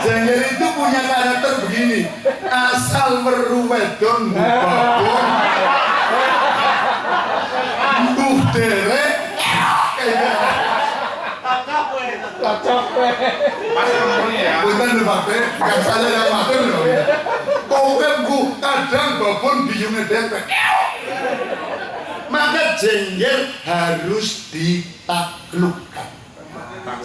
S7: Jengger itu punya karakter begini, asal meruwedon babon, mbuh derek, cocok. Bukan Bapak, bukan saya yang matur loh ya. Kau kadang babon biyungnya dempet. Maka jengger harus ditaklukkan.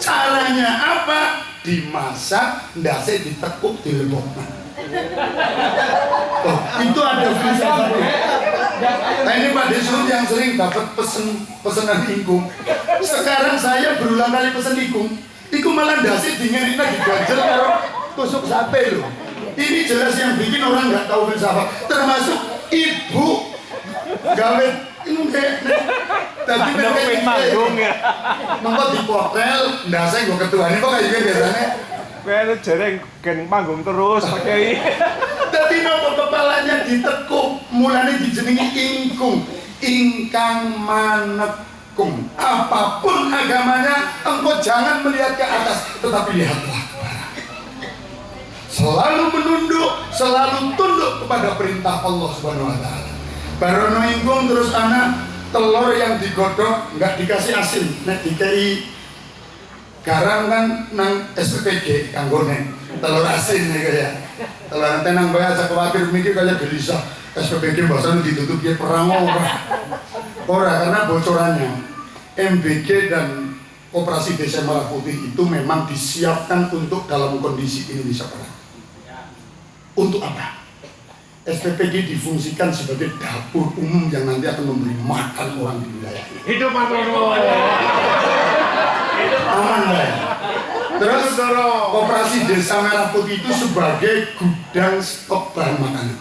S7: Caranya apa? Dimasak, ndase ditekuk, dilebokkan. Oh, itu ada filsafatnya. Nah ini Pak Desut yang sering dapat pesanan ingkung. Sekarang saya berulang kali pesen ingkung. Iku malah ndase dingin kita diganjel karo tusuk sate loh. Ini jelas yang bikin orang nggak tahu filsafat. Termasuk ibu gawe ini kayak tadi mereka manggung ya. Mengko di hotel, ndase nggo ketuane kok kayak gitu biasanya.
S8: Kowe jareng gen manggung terus pakai.
S7: Tapi nopo kepalanya ditekuk, mulane dijenengi ingkung, ingkang manekung. Apapun agamanya, engkau jangan melihat ke atas, tetapi lihatlah ke bawah. Selalu menunduk, selalu tunduk kepada perintah Allah Subhanahu wa taala. Barono ingkung terus anak telur yang digodok nggak dikasih asin, nek dikei garam kan nang SPPG kanggone telur asin nih kayak telur nanti nang bae aja khawatir mikir kayak gelisah SPPG bahasanya ditutup dia perang ora karena bocorannya MBG dan Koperasi Desa Merah Putih itu memang disiapkan untuk dalam kondisi Indonesia perang. Untuk apa? SPPG difungsikan sebagai dapur umum yang nanti akan memberi makan orang di wilayah ini.
S8: Hidup Matono.
S7: Aman lah. Terus Koperasi Desa Merah Putih itu sebagai gudang stok bahan makanan.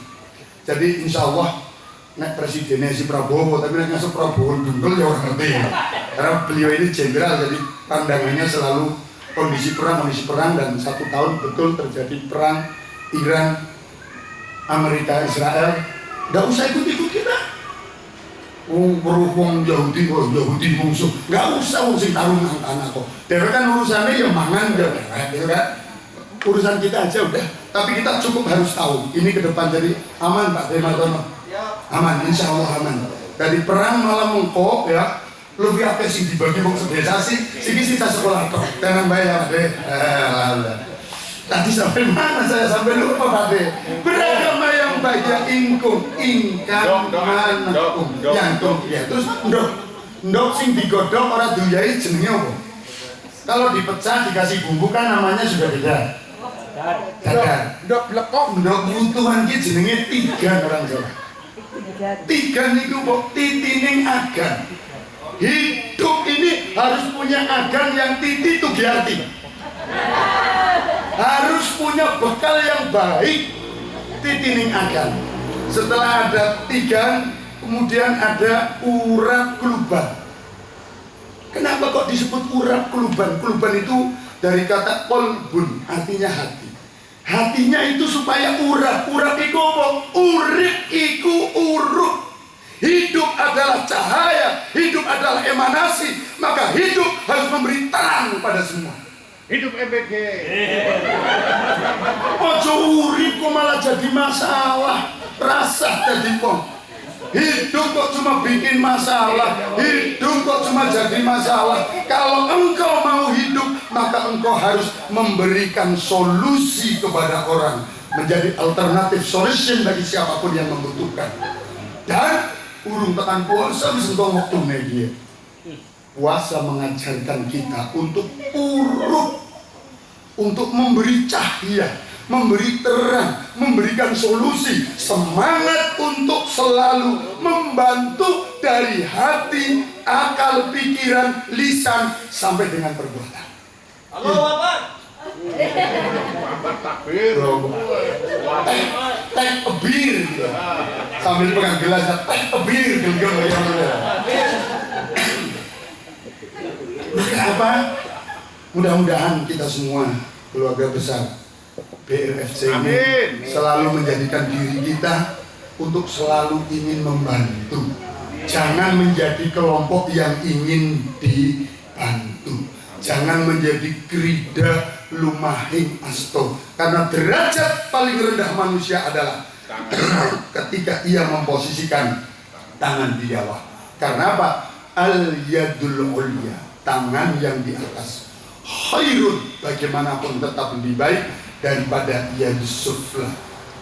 S7: Jadi insya Allah nek presidennya si Prabowo, tapi nek ngasih Prabowo dungkel ya orang ngerti. Karena beliau ini jenderal, jadi pandangannya selalu kondisi perang dan 1 tahun betul terjadi perang Iran Amerika Israel, nggak usah ikut kita. Berhubung Yahudi musuh, nggak usah sing tarung nang tanah kok. Dewe kan urusannya ya mangan ya kan. Urusan kita aja udah. Tapi kita cukup harus tahu ini ke depan jadi aman Pak Dematono. Aman, insya Allah aman. Dari perang malah mengkok ya. Lebih apa sih dibagi wong sedesa sih? Sisa sekolah kok. Tenang bayar deh. Tadi sampai mana saya sampai lupa Pak De. Beragama yang bahagia ingkung ingkang manekung yantung ya terus ndok sing digodhog ora duyai jenenge apa? Kalau dipecah dikasih bumbu kan namanya sudah beda. Dadar. Ndok blekok ndok butuhan ki jenenge tigan orang Jawa. Tigan niku kok titining agan. Hidup ini harus punya agan yang titi tugiarti. Harus punya bekal yang baik, titining agan. Setelah ada tigan, kemudian ada urat kuluban. Kenapa kok disebut urat kuluban? Kuluban itu dari kata kolbun, artinya hati. Hatinya itu supaya urat. Urat itu apa? Urip iku urut. Hidup adalah cahaya, hidup adalah emanasi, maka hidup harus memberi terang pada semua.
S5: Hidup MBG.
S7: Ojo urip kok malah jadi masalah, rasa jadi pom. Hidup kok cuma bikin masalah, hidup kok cuma jadi masalah. Kalau engkau mau hidup, maka engkau harus memberikan solusi kepada orang, menjadi alternatif solution bagi siapapun yang membutuhkan. Dan urung tekan puasa wis engko wektune iki. Puasa mengajarkan kita untuk urut, untuk memberi cahaya, memberi terang, memberikan solusi, semangat untuk selalu membantu dari hati, akal, pikiran, lisan sampai dengan perbuatan.
S5: Halo Bapak. Bapak takbir.
S7: Tek bir gitu. Sambil pegang gelas tek bir genggam maka apa? Mudah-mudahan kita semua keluarga besar BRFC ini selalu menjadikan diri kita untuk selalu ingin membantu. Jangan menjadi kelompok yang ingin dibantu. Jangan menjadi gerida lumahing asto. Karena derajat paling rendah manusia adalah ketika ia memposisikan tangan di bawah. Karena apa? Al-yadul ulya, tangan yang di atas. Khairun, bagaimanapun tetap lebih baik daripada yadus sufla,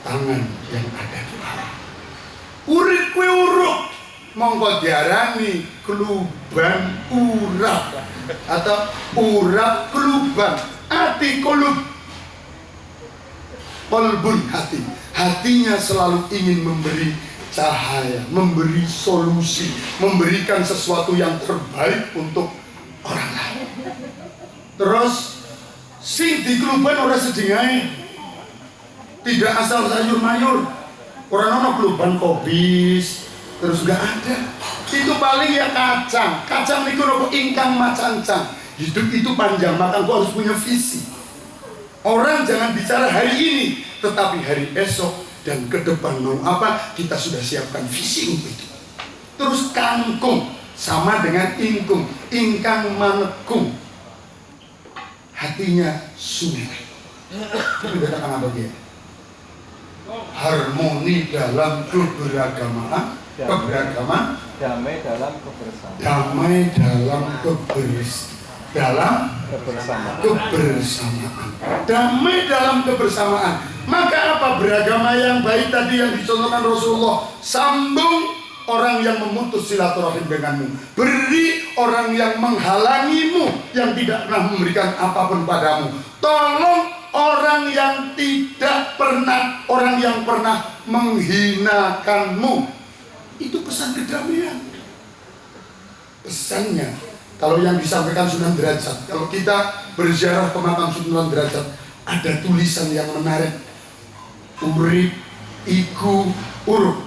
S7: tangan yang ada di bawah. Urit kue uruk, mongko diarani keluban urap atau urap keluban. Hati kolub, kolbun hati. Hatinya selalu ingin memberi cahaya, memberi solusi, memberikan sesuatu yang terbaik untuk orang lain. Terus sing di keluban orang sedingai, tidak asal sayur mayur. Orang ono keluban kobis, terus gak ada. Itu paling ya kacang. Kacang itu nopo ingkang macancang. Hidup itu panjang, maka engkau harus punya visi. Orang jangan bicara hari ini, tetapi hari esok dan ke depan mau apa, kita sudah siapkan visi untuk itu. Terus kangkung sama dengan ingkung, ingkang manekung. Hatinya sungai. Itu katakan apa dia? Harmoni dalam keberagaman,
S8: damai dalam kebersamaan.
S7: Damai dalam kebersamaan. Damai dalam kebersamaan. Maka apa beragama yang baik tadi yang dicontohkan Rasulullah? Sambung orang yang memutus silaturahim denganmu. Beri orang yang menghalangimu, yang tidak pernah memberikan apapun padamu. Tolong orang yang tidak pernah, orang yang pernah menghinakanmu. Itu pesan kedamaian. Pesannya, kalau yang disampaikan Sunan Derajat, kalau kita berziarah ke makam Sunan Derajat, ada tulisan yang menarik. Urip iku uruk,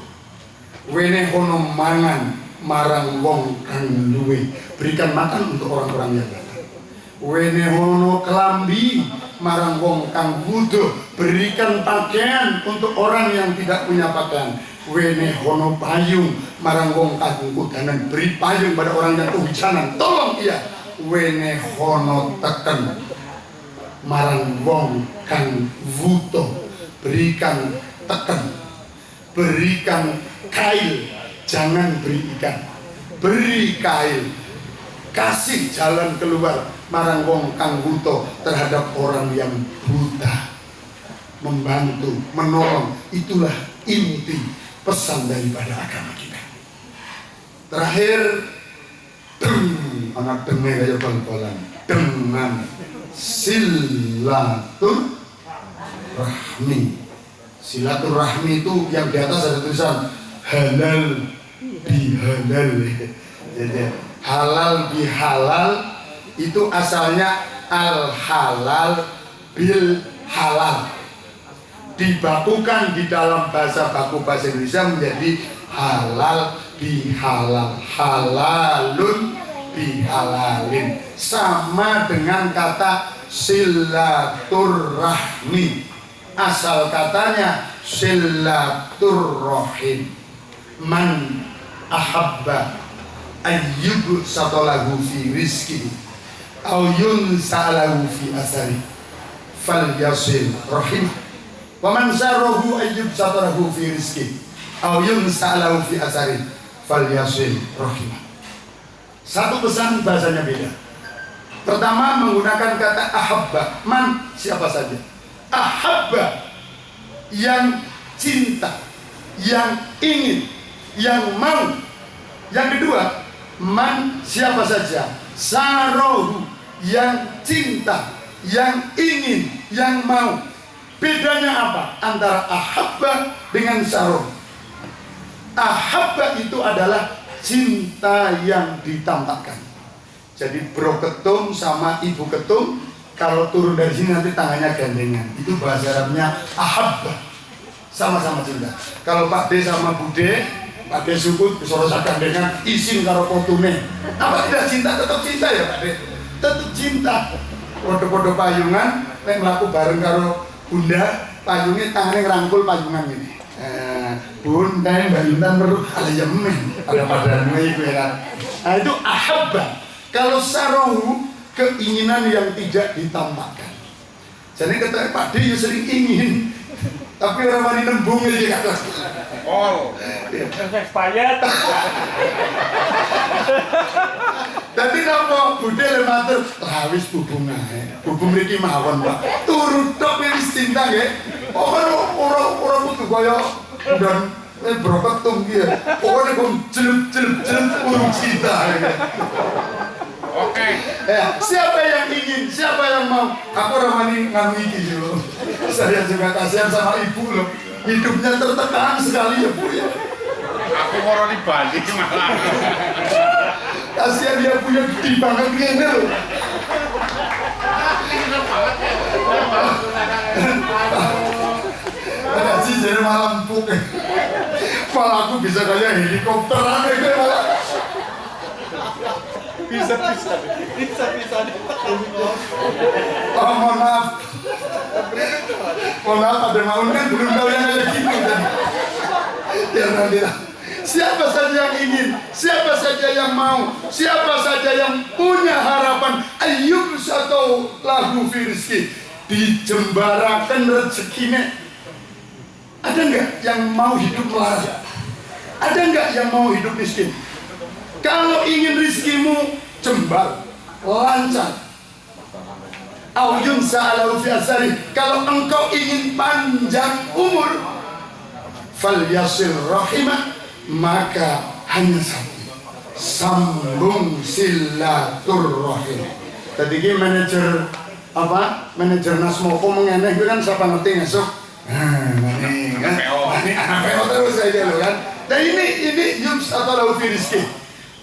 S7: wene hono mangan marang wong kang duwe. Berikan makan untuk orang-orang yang datang. Wene hono kelambi marang wong kang butuh. Berikan pakaian untuk orang yang tidak punya pakaian. Wene hono payung marang wong kang kudanan. Beri payung pada orang yang kehujanan. Tolong ia. Wene hono teken marang wong kang butuh. Berikan teken, berikan kail, jangan beri ikan. Beri kail, kasih jalan keluar marang wong kang buta terhadap orang yang buta. Membantu, menolong, itulah inti pesan daripada agama kita. Terakhir, anak denge kayak bal-balan dengan silaturahmi. Silaturahmi itu yang di atas ada tulisan halal bihalal. Jadi halal bihalal itu asalnya al halal bil halal, dibakukan di dalam bahasa baku bahasa Indonesia menjadi halal bihalal, halalun bihalalin, sama dengan kata silaturahmi. Asal katanya silaturrahim. Man ahabba ayyub satolahu fi rizki au yunsalahu fi asari fal yasil rahim. Wa man sarrahu ayyub satolahu fi rizki au yunsalahu fi asari fal yasil rahim. Satu pesan bahasanya beda. Pertama menggunakan kata ahabba. Man, siapa saja. Ahabba, yang cinta, yang ingin, yang mau. Yang kedua, man, siapa saja. Sarohu, yang cinta, yang ingin, yang mau. Bedanya apa antara ahabba dengan sarohu? Ahabba itu adalah cinta yang ditampakkan. Jadi bro ketum sama ibu ketum, kalau turun dari sini nanti tangannya gandengan. Itu bahasa Arabnya ahabba, sama-sama cinta. Kalau Pak D sama Bu D, Pak D sukut kesorosan gandengan, isin karo potune. Apa tidak cinta? Tetap cinta ya Pak D, tetap cinta. Podo-podo payungan, nek mlaku bareng karo Bunda, payungnya tangannya ngerangkul payungan ini. Bunda yang Mbak Intan perlu ada yemen, ada padannya itu ya. Nah itu ahabba. Kalau sarohu, keinginan yang tidak ditampakkan. Jadi kata Pak D ya sering ingin, tapi orang wani nembung aja kata.
S8: Oh, expired.
S7: Tapi napa budhe le matur, wis bubung ae. Bubung mriki mawon, Pak. Turut tok wis cinta nggih. Ora kudu kaya dan broket tunggi ya. Pokoknya kok jelep urung cinta.
S2: Oke.
S7: Siapa yang ingin, siapa yang mau? Aku ramani nganu iki yo. Saya juga kasihan sama ibu loh. Hidupnya tertekan sekali ya Bu ya.
S2: Aku mau di Bali malah.
S7: Kasihan dia punya gede banget gini loh. Ada sih jadi malam empuk. Malah aku bisa kayak helikopteran itu malah.
S8: Bisa.
S7: Oh mohon maaf. Mohon maaf ada mau kan belum tahu yang kayak gitu kan. Ya nanti lah. Siapa saja yang ingin, siapa saja yang mau, siapa saja yang punya harapan ayyub satu lahu fi rizki, dijembarakan rezekinya. Ada enggak yang mau hidup melarat? Ada enggak yang mau hidup miskin? Kalau ingin rizkimu jembar, lancar, auyun sa'alahu fi asari, kalau engkau ingin panjang umur, fal yasil rahimah, maka hanya satu, sambung silaturrahim. Tadi ini manajer apa? Manajer Nasmoko mengenai itu kan siapa ngerti ngesuk? Ini kan, ini anak PO terus aja loh kan. Dan ini yubs atau lau rizki.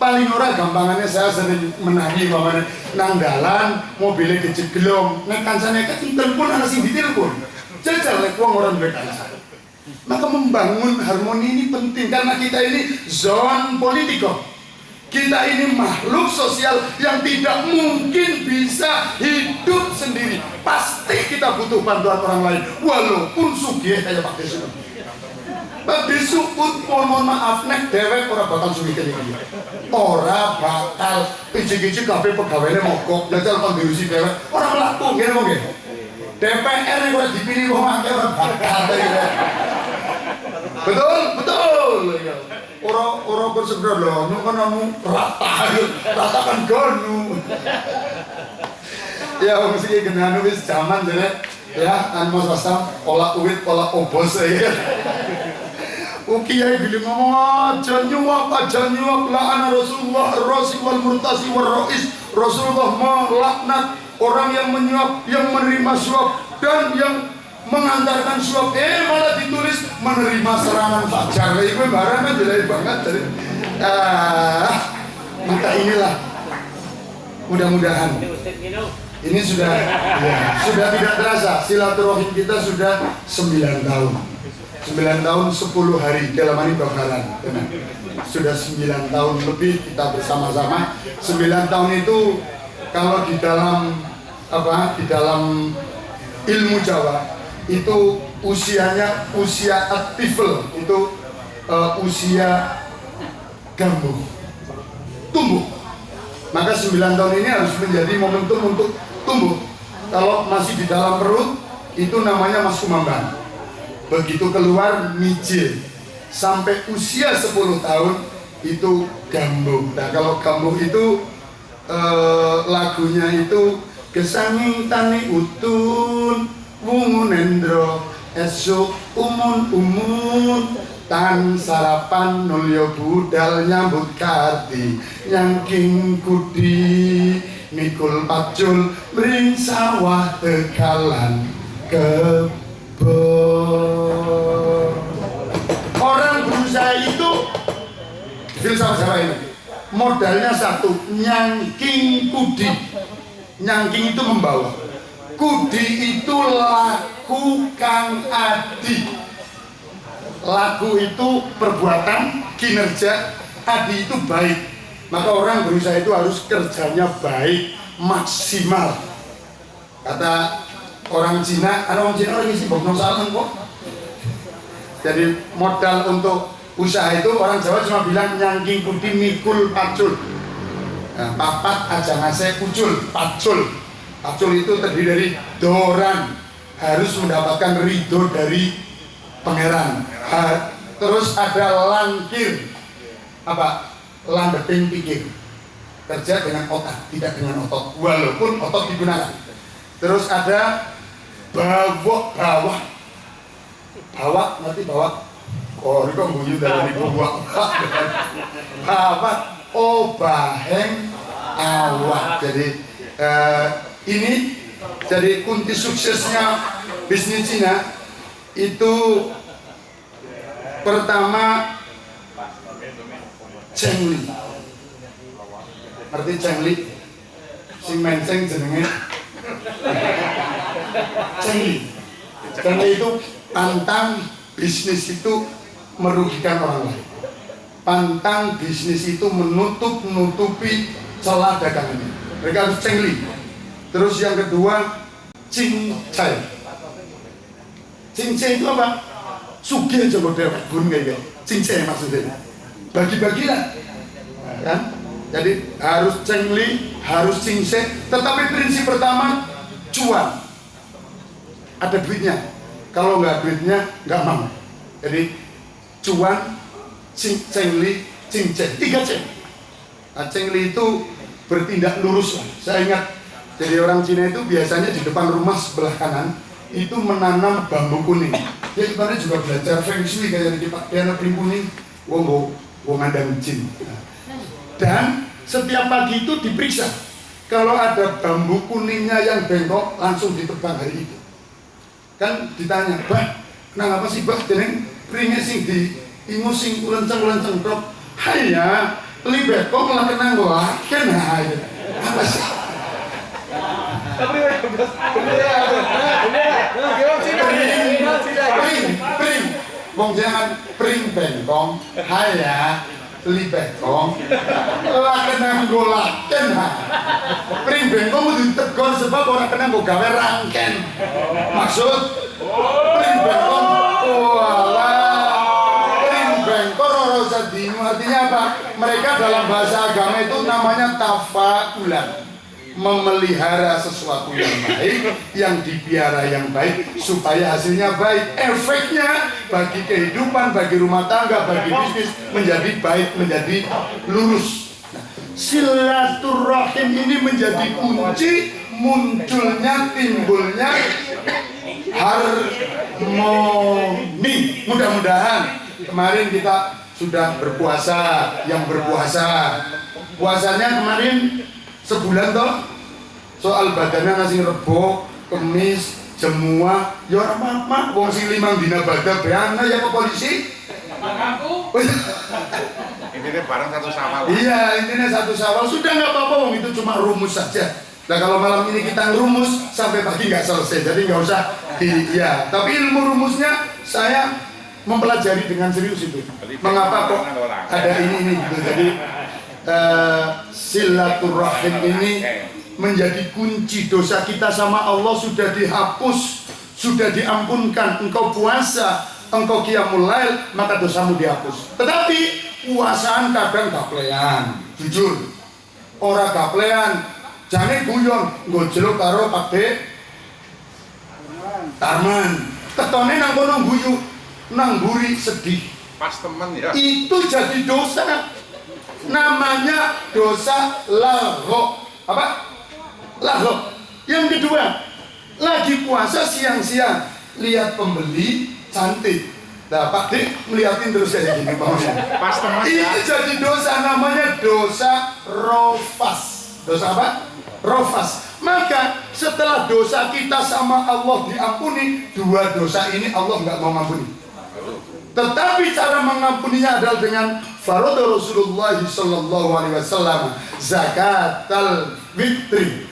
S7: Paling ora gampangannya saya sering menagi bahwa nang dalan mobilnya kejeglong, nek kancane kecinten pun ana sing ditelepon. Jajal lek wong ora duwe kanca. Maka membangun harmoni ini penting karena kita ini zon politiko. Kita ini makhluk sosial yang tidak mungkin bisa hidup sendiri. Pasti kita butuh bantuan orang lain, walaupun sugih kayak Pak Desukut. Pak Desukut mohon maaf nek dewek ora bakal sugih kayak gini. Ora bakal ijik-ijik kabeh pegawene mogok, jajal kondirusi dewek. Ora mlaku ngene kok nggih. DPR yang ora dipilih wong akeh ora bakal. Betul. Orang bersebelah loh, kan kamu rata kan gonu. Ya mesti genanu wis zaman jadi ya anu Mas Basam olah uwit olah obos ya. Kiai bilang ngomong aja nyuap la'ana Rasulullah ar-rasi wal murtasi wal rois. Rasulullah melaknat orang yang menyuap, yang menerima suap dan yang mengantarkan suap. Malah ditulis menerima serangan fajar. Itu barang kan jelek banget dari. Maka inilah mudah-mudahan ini sudah tidak terasa silaturahim kita sudah 9 tahun. 9 tahun 10 hari dalam hari bakaran. Sudah 9 tahun lebih kita bersama-sama. 9 tahun itu kalau di dalam ilmu Jawa itu usianya usia aktifel, itu usia gambung, tumbuh. Maka 9 tahun ini harus menjadi momentum untuk tumbuh. Kalau masih di dalam perut itu namanya Mas Kumambang. Begitu keluar mijil sampai usia 10 tahun itu gambung. Nah kalau gambung itu lagunya itu kesanging tani utun wungu nendro esok umun tan sarapan nulyo budal nyambut karti nyangking kudi mikul pacul mring sawah tekalan kebon. Orang berusaha itu filsafat ini modalnya satu, nyangking kudi. Nyangking itu membawa, kudi itu laku kang adi. Laku itu perbuatan, kinerja, adi itu baik. Maka orang berusaha itu harus kerjanya baik, maksimal. Kata orang Cina, orang lagi sibuk salah kok. Jadi modal untuk usaha itu orang Jawa cuma bilang nyangking kudi mikul pacul. Nah, papat aja ngasih kucul, pacul. Pacul itu terdiri dari doran, harus mendapatkan ridho dari pangeran. Terus ada langkir, landeting pikir, kerja dengan otak, tidak dengan otot, walaupun otot digunakan. Terus ada bawah, nanti bawah. Oh, ini kok bunyi dari bawah. Baheng awak. Jadi ini jadi kunci suksesnya bisnis Cina itu pertama Cheng Li. Arti Cheng Li sing menceng jenenge Cheng Li. Cheng Li itu pantang bisnis itu merugikan orang lain. Pantang bisnis itu menutupi celah dagangannya. Mereka harus Cheng Li. Terus yang kedua Cing Cai. Cing Cai itu apa? Sugih aja model bun kayak gitu. Cing Cai maksudnya. Bagi-bagilah. Kan? Jadi harus Cheng Li, harus Cing Cai. Tetapi prinsip pertama cuan. Ada duitnya. Kalau nggak duitnya nggak mau. Jadi cuan, Cheng Li, Cing Cai, 3 Ceng. Nah, Cheng Li itu bertindak lurus. Saya ingat, jadi orang Cina itu biasanya di depan rumah sebelah kanan itu menanam bambu kuning. Dia kemarin juga belajar feng shui kayak di Pak Piana Pring kuning, wong mandang jin. Dan setiap pagi itu diperiksa. Kalau ada bambu kuningnya yang bengkok, langsung ditebang hari itu. Kan ditanya, bah, kenapa sih bah, jeneng pringnya sing di ingus sing ulenceng tok. Hanya libet kok malah kenang gua kan apa sih?
S8: Tapi
S7: pring wong jangan pring bengkong haya libet kong lah kenang gua kan pring bengkong kudu ditegur sebab orang kenang gua gawe rangken maksud pring bengkong artinya apa? Mereka dalam bahasa agama itu namanya tafaulan, memelihara sesuatu yang baik, yang dipiara yang baik supaya hasilnya baik, efeknya bagi kehidupan, bagi rumah tangga, bagi bisnis menjadi baik, menjadi lurus. Nah, silaturahim ini menjadi kunci munculnya, timbulnya harmoni. Mudah-mudahan kemarin kita sudah berpuasa, yang berpuasa. Puasanya kemarin sebulan toh. Soal badannya ngasih rebo, kemis, jemua, ya ora apa-apa. Wong sing 5 dina badan beana ya ke polisi. Aku.
S5: Intinya barang satu Syawal.
S7: Iya, intinya satu Syawal sudah nggak apa-apa, wong itu cuma rumus saja. Nah kalau malam ini kita rumus sampai pagi nggak selesai, jadi nggak usah ya. Tapi ilmu rumusnya saya mempelajari dengan serius itu. Mengapa kok ada ini gitu. Jadi silaturahim ini menjadi kunci. Dosa kita sama Allah sudah dihapus, sudah diampunkan. Engkau puasa, engkau qiyamul lail, maka dosamu dihapus. Tetapi puasaan kadang gaplean, jujur. Ora gaplean, jane guyon, nggojelok karo Pak De Tarman. Ketone nang kono guyu, nang mburi sedih.
S5: Pas temen ya.
S7: Itu jadi dosa. Namanya dosa lagho. Apa? Lagho. Yang kedua, lagi puasa siang-siang, lihat pembeli cantik. Nah, Pak Dik ngeliatin terus kayak gini baunya.
S5: Pas temen ya.
S7: Itu jadi dosa, namanya dosa rofas. Dosa apa? Rofas. Maka setelah dosa kita sama Allah diampuni, 2 dosa ini Allah nggak mau ngampuni. Tetapi cara mengampuninya adalah dengan faradu Rasulullah sallallahu alaihi wasallam zakatul fitri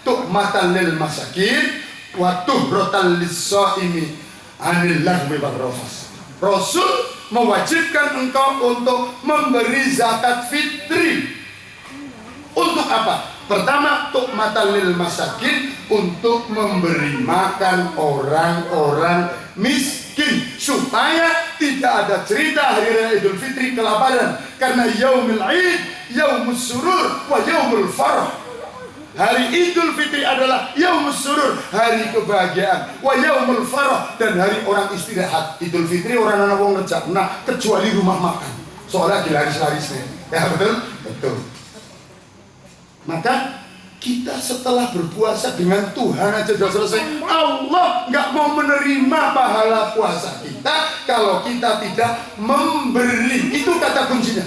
S7: tu'matan lil masakin wa tuhratan lis-shaimi anil lahwi wal rafas. Rasul mewajibkan engkau untuk memberi zakat fitri. Untuk apa? Pertama, tu'matan lil masakin, untuk memberi makan orang-orang miskin, supaya tidak ada cerita hari raya Idul Fitri kelaparan. Karena yaumul Id, yaumus surur, wa yaumul farah. Hari Idul Fitri adalah yaumus surur, hari kebahagiaan, wa yaumul farah, dan hari orang istirahat. Idul Fitri orang anak wong ngejak, nah kecuali rumah makan, soalnya dilaris-larisnya. Ya betul? Betul. Maka kita setelah berpuasa dengan Tuhan aja sudah selesai, Allah nggak mau menerima pahala puasa kita kalau kita tidak memberi. Itu kata kuncinya.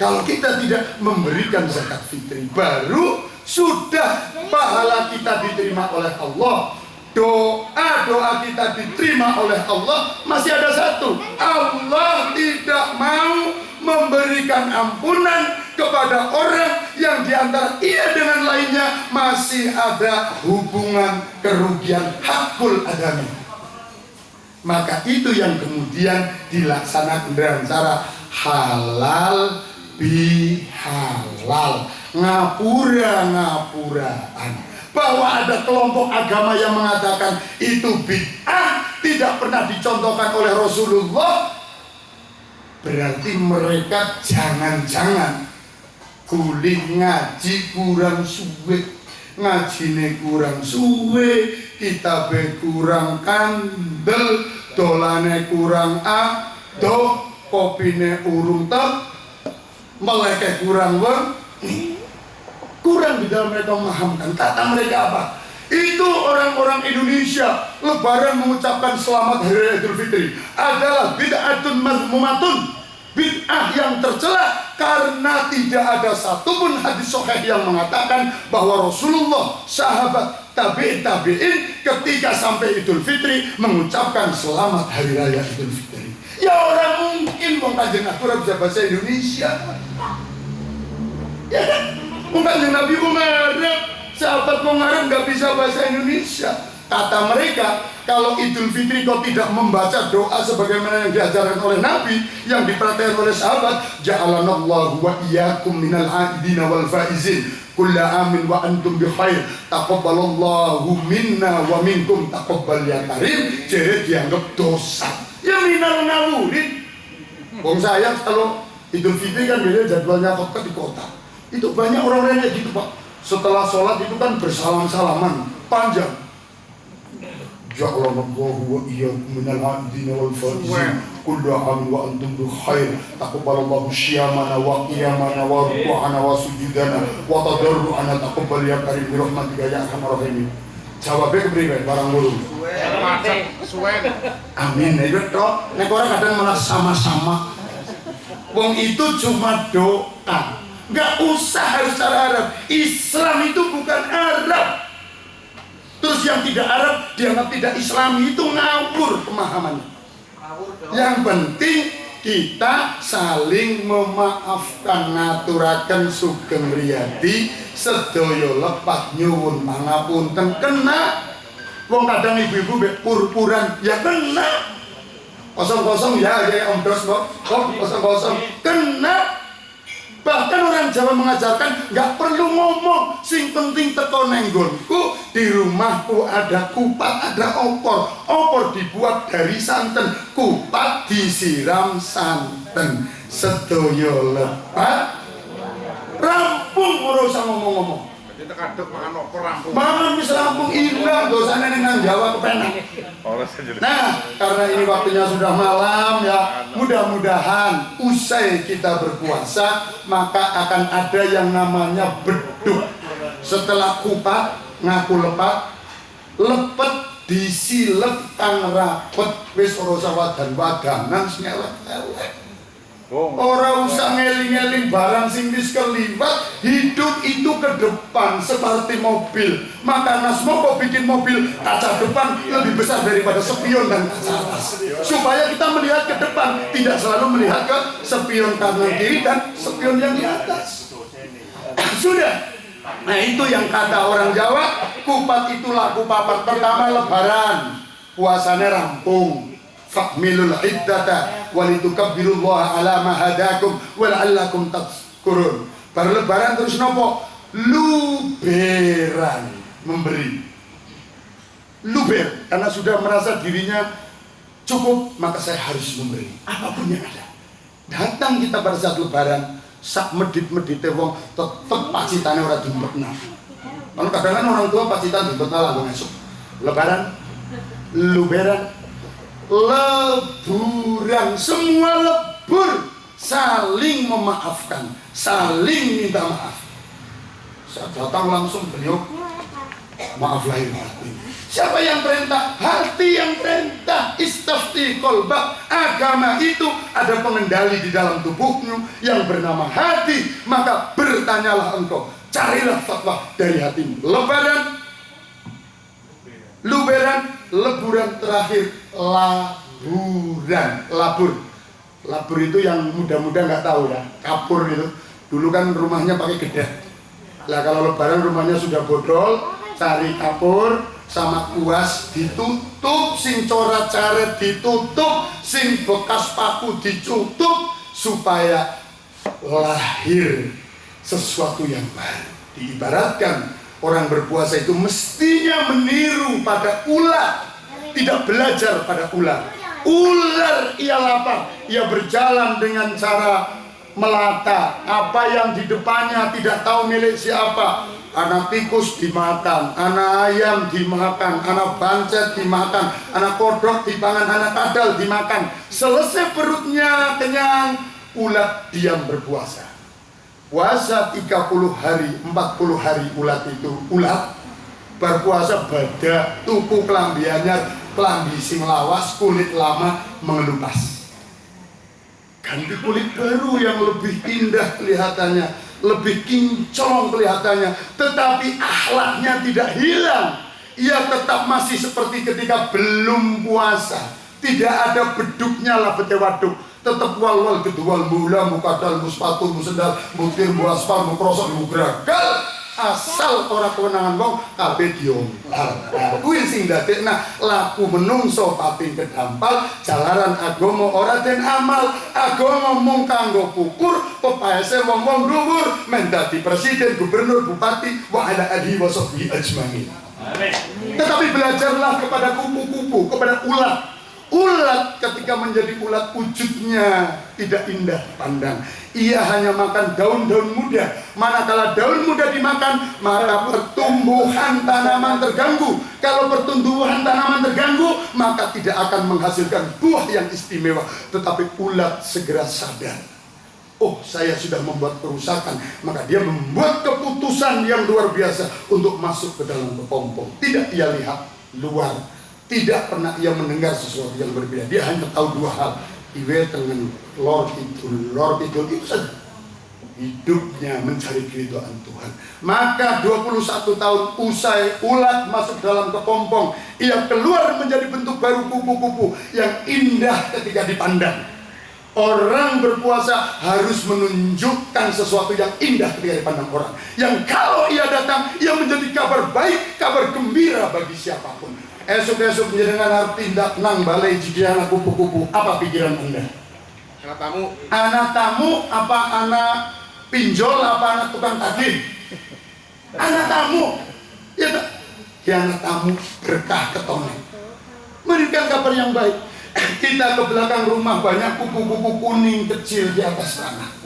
S7: Kalau kita tidak memberikan zakat fitri, baru sudah pahala kita diterima oleh Allah. Doa kita diterima oleh Allah. Masih ada satu, Allah tidak mau memberikan ampunan kepada orang yang diantara ia dengan lainnya masih ada hubungan kerugian hakul adami. Maka itu yang kemudian dilaksanakan dengan cara halal bihalal, ngapura-ngapuraan. Bahwa ada kelompok agama yang mengatakan itu bid'ah, tidak pernah dicontohkan oleh Rasulullah, berarti mereka jangan-jangan kulit ngaji kurang suwe, ngajine kurang suwe, kitabe kurang kandel, dolane kurang adoh, kopine urung tep, meleke kurang kurang di dalam mereka memahamkan. Kata mereka apa? Itu orang-orang Indonesia Lebaran mengucapkan selamat Hari Raya Idul Fitri adalah bid'atun mazmumatun, bid'ah yang tercela, karena tidak ada satupun hadis sahih yang mengatakan bahwa Rasulullah, sahabat, tabi'in ketika sampai Idul Fitri mengucapkan selamat Hari Raya Idul Fitri. Ya orang mungkin wong Kanjeng Nabi bisa bahasa Indonesia. Ya kan? Kanjeng Nabi wong Arab, sahabat wong Arab nggak bisa bahasa Indonesia. Kata mereka, kalau Idul Fitri kau tidak membaca doa sebagaimana yang diajarkan oleh Nabi, yang diperhatikan oleh sahabat, ja'alanallahu wa iyyakum minal aidina wal faizin, kulla amin wa antum bi khair, taqabbalallahu minna wa minkum taqabbal ya karim. Jadi dianggap dosa. Ya minal ngawurin. Wong saya kalau Idul Fitri kan biasanya jadwalnya khotbah di kota. Itu banyak orang-orang kayak gitu Pak. Setelah sholat itu kan bersalam-salaman panjang. Ja'alanallahu wa iyyakum minal aidina wal faizin, kullu amin wa antum bi khair, taqabbalallahu syiyamana wa qiyamana wa ruku'ana wa sujudana wa tadarru'ana, taqabbal ya karim bi rahmatika ya arhamar rahimin. Jawabnya kepriwe barang mulu.
S5: Macet, suwen.
S7: Amin. Nah, itu toh, nek orang kadang malah sama-sama. Wong itu cuma doa. Nggak usah harus cara Arab. Islam itu bukan Arab. Terus yang tidak Arab dianggap tidak Islami, itu ngawur pemahamannya. Yang penting kita saling memaafkan, ngaturaken sugeng riyadi, sedaya lepat nyuwun pangapunten. Kena wong kadang ibu-ibu mbek purpuran ya kena. Kosong-kosong ya Om Dos kosong-kosong kena. Bahkan orang Jawa mengajarkan nggak perlu ngomong, sing penting teko nenggonku, di rumahku ada kupat, ada opor dibuat dari santen, kupat disiram santen, sedoyo lepat rampung, ora usah ngomong-ngomong.
S5: Kita kaduk makan opor rampung.
S7: Mangan wis rampung, ilang dosane nang Jawa kepenak. Nah, karena ini waktunya sudah malam ya, mudah-mudahan usai kita berpuasa maka akan ada yang namanya beduk. Setelah kupat ngaku lepet disilep kang rapet wis ora usah wadan-wadanan elek-elek. Ora usah ngeling-ngeling barang sing wis keliwat. Hidup itu ke depan seperti mobil. Maka Nas mau bikin mobil kaca depan lebih besar daripada spion dan kaca atas, supaya kita melihat ke depan, tidak selalu melihat ke spion kanan kiri dan spion yang di atas. Sudah. Nah itu yang kata orang Jawa, kupat itu laku papat. Pertama lebaran, puasanya rampung. Fakmilul iddata walitukabbirullaha ala ma hadakum wa la'allakum tadhkurun. Baru lebaran terus nopo? Luberan, memberi. Luber, karena sudah merasa dirinya cukup, maka saya harus memberi apapun yang ada. Datang kita pada saat lebaran, sak medit-medite wong tetep pacitane ora diumpetna. Kalau kadang-kadang orang tua pacitan diumpetna langsung esuk. Lebaran, luberan, leburan, semua lebur, saling memaafkan, saling minta maaf. Saya datang langsung beliau, maaf lahir batin. Siapa yang perintah? Hati yang perintah. Istafti kolbak. Agama itu ada pengendali di dalam tubuhmu yang bernama hati. Maka bertanyalah engkau, carilah fatwa dari hatimu. Lebaran, luberan, leburan, terakhir laburan, labur itu yang muda-muda nggak tahu ya, kapur itu. Dulu kan rumahnya pakai gedah. Lah kalau lebaran rumahnya sudah bodol, cari kapur sama kuas ditutup, sing coret caret ditutup, sing bekas paku ditutup, supaya lahir sesuatu yang baru. Diibaratkan orang berpuasa itu mestinya meniru pada ular, tidak belajar pada ular. Ular ia lapar, ia berjalan dengan cara melata. Apa yang di depannya tidak tahu milik siapa. Anak tikus dimakan, anak ayam dimakan, anak bancet dimakan, anak kodok dipangan, anak kadal dimakan. Selesai perutnya kenyang, ulat diam berpuasa. Puasa 30 hari, 40 hari ulat itu, ulat berpuasa badak, tuku kelambiannya, kelambi sing lawas, kulit lama mengelupas. Ganti kulit baru yang lebih indah kelihatannya, lebih kinclong kelihatannya, tetapi akhlaknya tidak hilang. Ia tetap masih seperti ketika belum puasa. Tidak ada beduknya lah bete waduk. Tetap wal-wal kedua mula mukadal muspatu musendal mutir muaspal mukrosok mugragal. Asal ora kewenangan wong kabeh diompal. Kuwi sing dadekna laku menungso pating kedampal, jalaran agama ora den amal. Agama mung kanggo pukur, pepaese wong-wong dhuwur, men dadi presiden, gubernur, bupati, wa ala alihi wa sahbihi ajmain. Tetapi belajarlah kepada kupu-kupu, kepada ulat. Ulat ketika menjadi ulat wujudnya tidak indah dipandang. Ia hanya makan daun-daun muda. Manakala daun muda dimakan, maka pertumbuhan tanaman terganggu. Kalau pertumbuhan tanaman terganggu, maka tidak akan menghasilkan buah yang istimewa. Tetapi ulat segera sadar. oh saya sudah membuat kerusakan, maka dia membuat keputusan yang luar biasa untuk masuk ke dalam kepompong. Tidak ia lihat luar, tidak pernah ia mendengar sesuatu yang berbeda. Dia hanya tahu dua hal, iwe dengan Lord itu saja. Hidupnya mencari keridhaan Tuhan. Maka 21 tahun usai ulat masuk dalam kepompong, ia keluar menjadi bentuk baru, kupu-kupu yang indah ketika dipandang. Orang berpuasa harus menunjukkan sesuatu yang indah ketika dipandang orang, yang kalau ia datang, ia menjadi kabar baik, kabar gembira bagi siapapun. Esok-esok jenengan harus tindak nang balai jika anak kupu-kupu. Apa pikiran Anda?
S5: Anak tamu.
S7: Anak tamu apa anak pinjol apa anak tukang tagih? Anak tamu. Ya tak? Ya anak tamu berkah ketone. Memberikan kabar yang baik. Kita ke belakang rumah banyak kupu-kupu kuning kecil di atas tanah.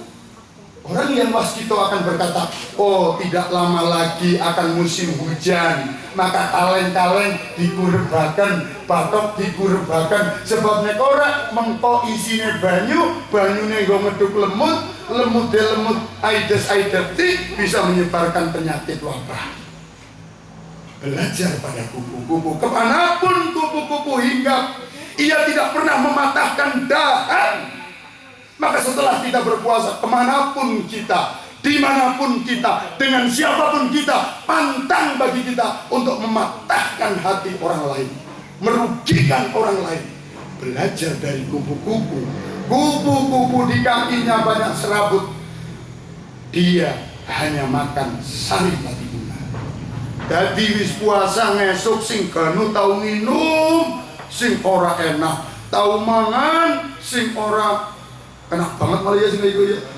S7: Orang yang waskito akan berkata, oh tidak lama lagi akan musim hujan, maka kaleng-kaleng dikurbakan, batok dikurbakan, sebab nek ora mengko isine banyune nggo medhuk lemut Aedes aegypti bisa menyebarkan penyakit wabah. Belajar pada kupu-kupu, kemanapun kupu-kupu hinggap, ia tidak pernah mematahkan dahan. Maka setelah kita berpuasa, kemanapun kita, dimanapun kita, dengan siapapun kita, pantang bagi kita untuk mematahkan hati orang lain, merugikan orang lain. Belajar dari kupu-kupu. Kupu-kupu di kakinya banyak serabut, dia hanya makan sari pati bunga. Dadi wis puasa ngesuk sing ganu tau minum, sing ora enak tau mangan, sing ora enak banget malah ya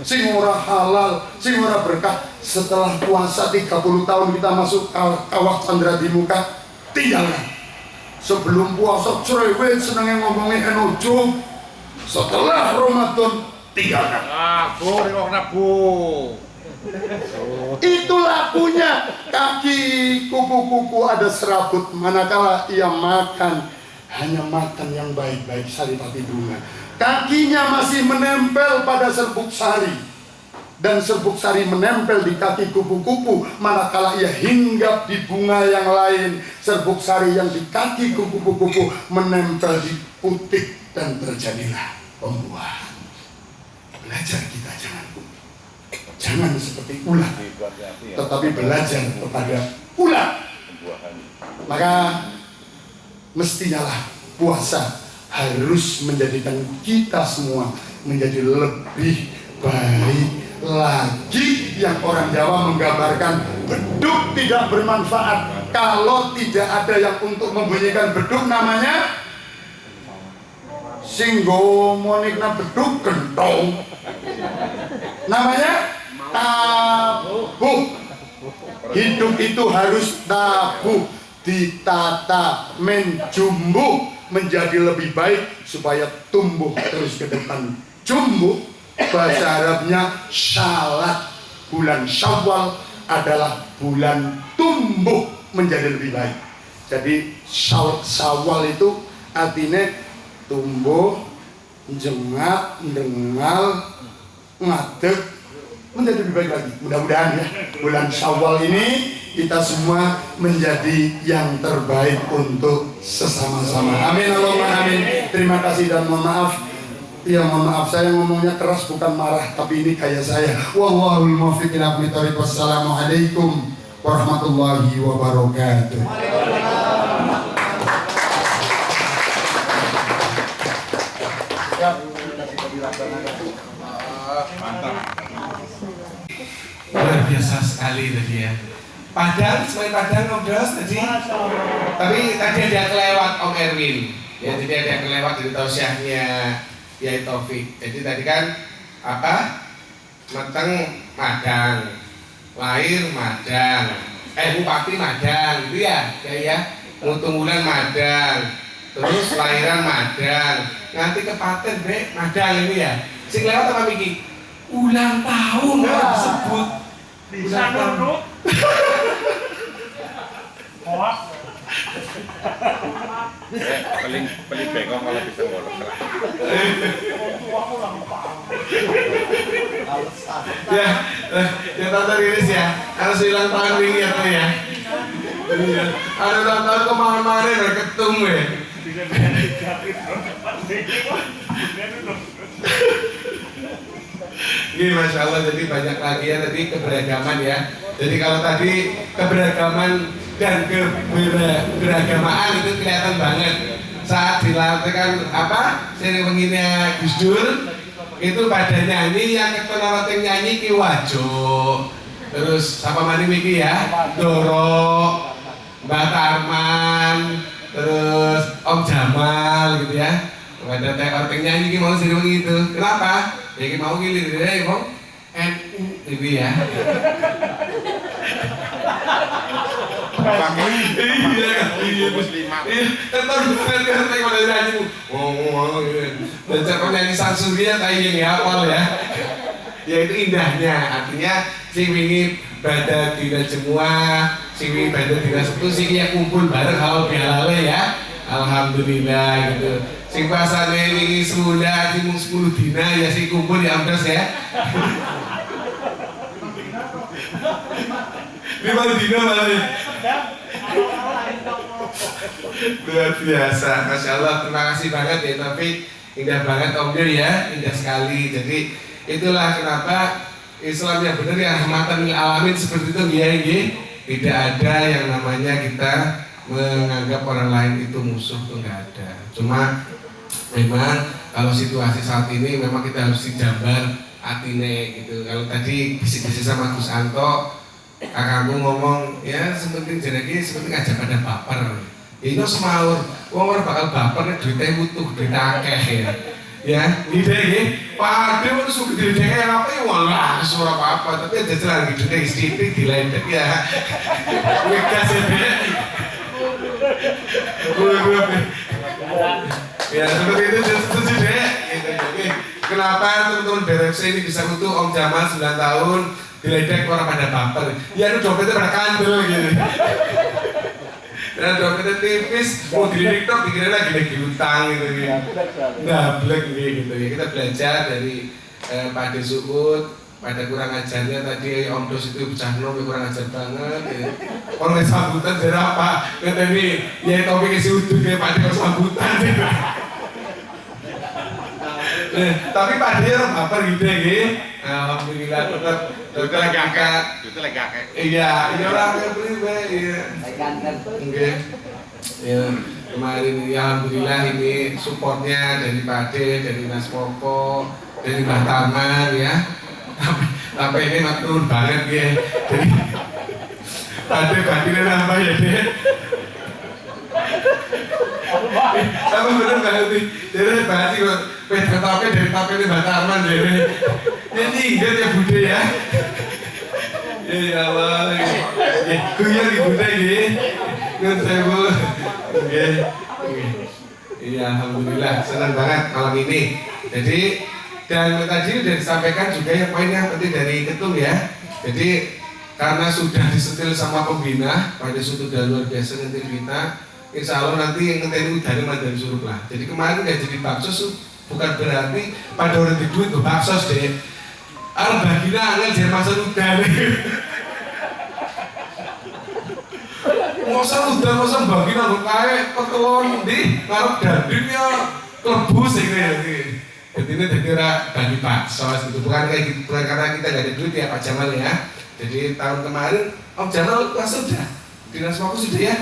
S7: sing ora halal, sing ora berkah. Setelah puasa 30 tahun kita masuk kawah Candra di muka, tinggalkan. Sebelum puasa cerewet senengnya ngomongin enojo, setelah Ramadan tinggalkan.
S5: Bu, rengokna bu.
S7: Itu lakunya. Kaki kupu-kupu ada serabut, manakala ia makan hanya makan yang baik-baik, sari pati bunga. Kakinya masih menempel pada serbuk sari, dan serbuk sari menempel di kaki kupu-kupu. Manakala ia hinggap di bunga yang lain, serbuk sari yang di kaki kupu-kupu menempel di putik, dan terjadilah pembuahan. Belajar kita jangan seperti ulat, tetapi belajar kepada ulat. Maka mestinya lah puasa harus menjadikan kita semua menjadi lebih baik lagi. Yang orang Jawa menggambarkan beduk tidak bermanfaat kalau tidak ada yang untuk membunyikan beduk, namanya singgo monikna beduk gentong, namanya tabuh. Hidup itu harus tabuh, ditata, menjumbuh menjadi lebih baik supaya tumbuh terus ke depan. Jumbuh bahasa Arabnya syalat. Bulan Syawal adalah bulan tumbuh menjadi lebih baik. Jadi Syawal itu artinya tumbuh, jengak, dengal, ngadeg menjadi lebih baik lagi. Mudah-mudahan ya bulan Syawal ini kita semua menjadi yang terbaik untuk sesama-sama. Amin Allahumma amin. Terima kasih dan mohon maaf. Ya mohon maaf saya ngomongnya keras bukan marah, tapi ini kayak saya. Wallahul muwaffiq ila aqwamit thoriq. Wassalamualaikum warahmatullahi wabarakatuh.
S2: Luar biasa sekali tadi ya. Padang, semuanya Padang Om Dos tadi. Tapi tadi ada yang kelewat Om Erwin. Ya, jadi ada yang kelewat dari tausiahnya Yai Taufik. Jadi tadi kan apa? Meteng Madang, lahir Madang, Bupati Madang, gitu ya, ya. Mutunggulan Madang, terus lahiran Madang, nanti kepaten Bre Madang ini ya. Sing lewat apa Miki? Ulang tahun kalau disebut.
S3: Bisa duduk.
S5: Paling bengong kalau bisa ngolok.
S2: Ya, ya Tante Riris ya, harus hilang tahun wingi ya tuh ya. Iya, ada ulang tahun kemana-mana ya ketum ya. Ini Masya Allah, jadi banyak lagi ya tadi keberagaman ya. Jadi kalau tadi keberagaman dan keberagamaan itu kelihatan banget saat dilatihkan apa seremoninya Gus Dur itu pada nyanyi yang ketonoroting nyanyi Ki Wajo, terus apa mani Miki ya, Doro, Mbak Tarman, terus Om Jamal gitu ya. Pada orang nyanyi Ki mau seremoni itu, kenapa? Ya Ki mau gilir ya, mau NU gitu ya. Iya, muslimah. Iya, entar bukan kan pada nyanyi. Oh, dan cara nyanyi Sansuria kayak gini awal ya. Ya itu indahnya, artinya sing wingi pada dina semua, sing wingi pada dina Sabtu sing ya kumpul bareng halal bihalale ya. Alhamdulillah gitu. Sing pasane wingi sudah sing 10 dina ya sing kumpul ya amdas ya. 5 dina malah. Luar biasa, Masya Allah, terima kasih banget ya Taufik, indah banget Om Dio ya, indah sekali. Jadi itulah kenapa Islam yang benar ya rahmatan lil alamin seperti itu ya. Tidak ada yang namanya kita menganggap orang lain itu musuh, tuh nggak ada. Cuma memang kalau situasi saat ini memang kita harus dijambar atine gitu. Kalau tadi bisik-bisik sama Gus Anto, kakakku ngomong ya sepenting jenenge sepenting aja pada baper. Ini semaur, orang bakal baper nih duitnya butuh, duitnya akeh ya. Ya, ide ya, Pak Ade itu suka duitnya apa ya, walah suara apa-apa, tapi aja jalan duitnya istri dilendek ya. Ngegas ya deh. Ya seperti itu setuju deh. Oke, kenapa teman-teman BRFC ini bisa utuh Om Jamal 9 tahun diledek orang pada baper? Ya itu dompetnya pada kandel gitu. Dan dompetnya tipis, mau di TikTok dikira lagi utang gitu ya. Nah, black gitu ya. Kita belajar dari Pak Ade Suud, pada kurang ajarnya tadi Om Dos itu bocah nom kurang ajar banget ya. Orang sambutan dari apa? Kata ini, ya topik isi udut ya Pak Ade sambutan gitu. Tapi Pak Ade orang baper gitu ya. Alhamdulillah tetap lagi angkat. Itu lagi angkat. Iya, iya orang yang pribadi. Iya. Oke. Ya, kemarin ini alhamdulillah ini supportnya dari Pak Ade, dari Mas Koko, dari Mbak Taman ya. Tapi ini mak turun banget ya. Jadi Pak Ade batinnya nambah ya deh. Apa bener banget nih? Jadi bahas sih kok beda toke dari toke ini Mbak Tarman jadi. Ini ingat ya Bude ya. Ya Allah. Kuyang di Bude ya. Ngun sewu. Oke. Iya alhamdulillah senang banget malam ini. Jadi dan tadi sudah disampaikan juga yang poin yang penting dari ketum ya. Jadi karena sudah disetil sama pembina pada suatu dan luar biasa nanti kita. Insya Allah nanti yang ngenteni udara mandan suruh lah. Jadi kemarin nggak jadi baksos bukan berarti pada orang di duit tuh baksos deh. Al-Bagina angin jadi masa udara. Masa udara masa Bagina nggak kayak pertelon di ngarep dadinnya kelebus gitu ya. Jadi ini dikira bagi baksos gitu. Bukan kayak gitu, bukan karena kita nggak ada duit ya Pak Jamal ya. Jadi tahun kemarin Om Jamal sudah dinas fokus sudah ya.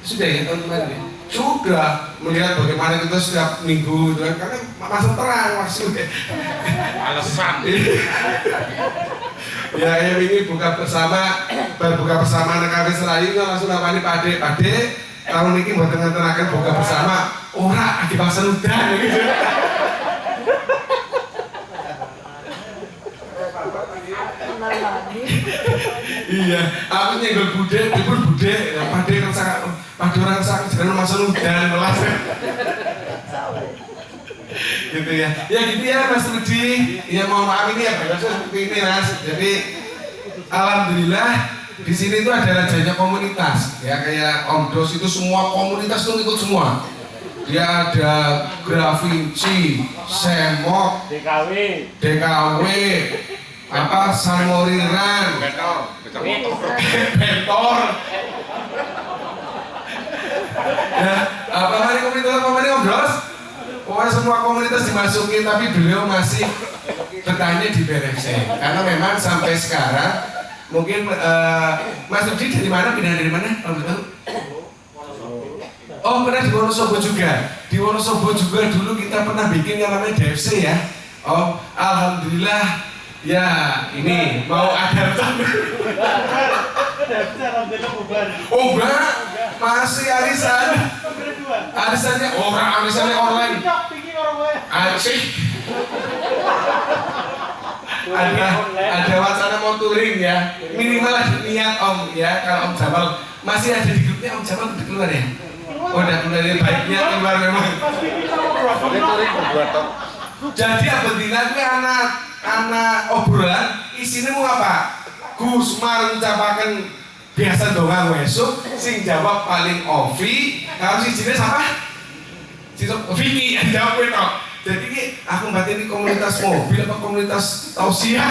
S2: Sudah ya tahun kemarin ya? Sudah melihat bagaimana kita setiap minggu gitu kan, karena masa terang maksudnya alasan ya ini buka bersama berbuka bersama anak kami selain langsung apa nih Pak Ade tahun ini buat tenaga buka bersama ora di pasar udan gitu. Iya, aku nyenggol bude, dipun bude, pade kan sangat, pade orang sangat jangan masuk udan melas. Gitu ya, ya gitu ya Mas Rudi, ya mohon maaf ini ya seperti ini Mas. Jadi alhamdulillah di sini itu ada rajanya komunitas, ya kayak Om Dos itu semua komunitas itu ikut semua. dia ada Grafici, Semok, DKW, apa Samoriran, Bentor. Ya, apa mari Om. Pokoknya semua komunitas dimasukin, tapi beliau masih bertanya di BRFC karena memang sampai sekarang mungkin Mas Rudi dari mana, pindah dari mana kalau betul? Oh, pernah di Wonosobo juga. Di Wonosobo juga dulu kita pernah bikin yang namanya DFC ya. Oh, alhamdulillah ya ini mau ada oh enggak, masih arisannya online asik. Ada wacana mau touring ya, minimal ada niat Om ya. Kalau Om Jamal masih ada di grupnya, Om Jamal udah keluar ya. Udah keluar, baiknya keluar memang. Jadi Abendina itu anak obrolan isinya mau apa? Gus Mar ngucapaken biasa dongang esuk, sing jawab paling Ovi, harus isinya siapa? Vicky yang jawab itu. Jadi ini aku batin ini komunitas mobil apa komunitas tausiah.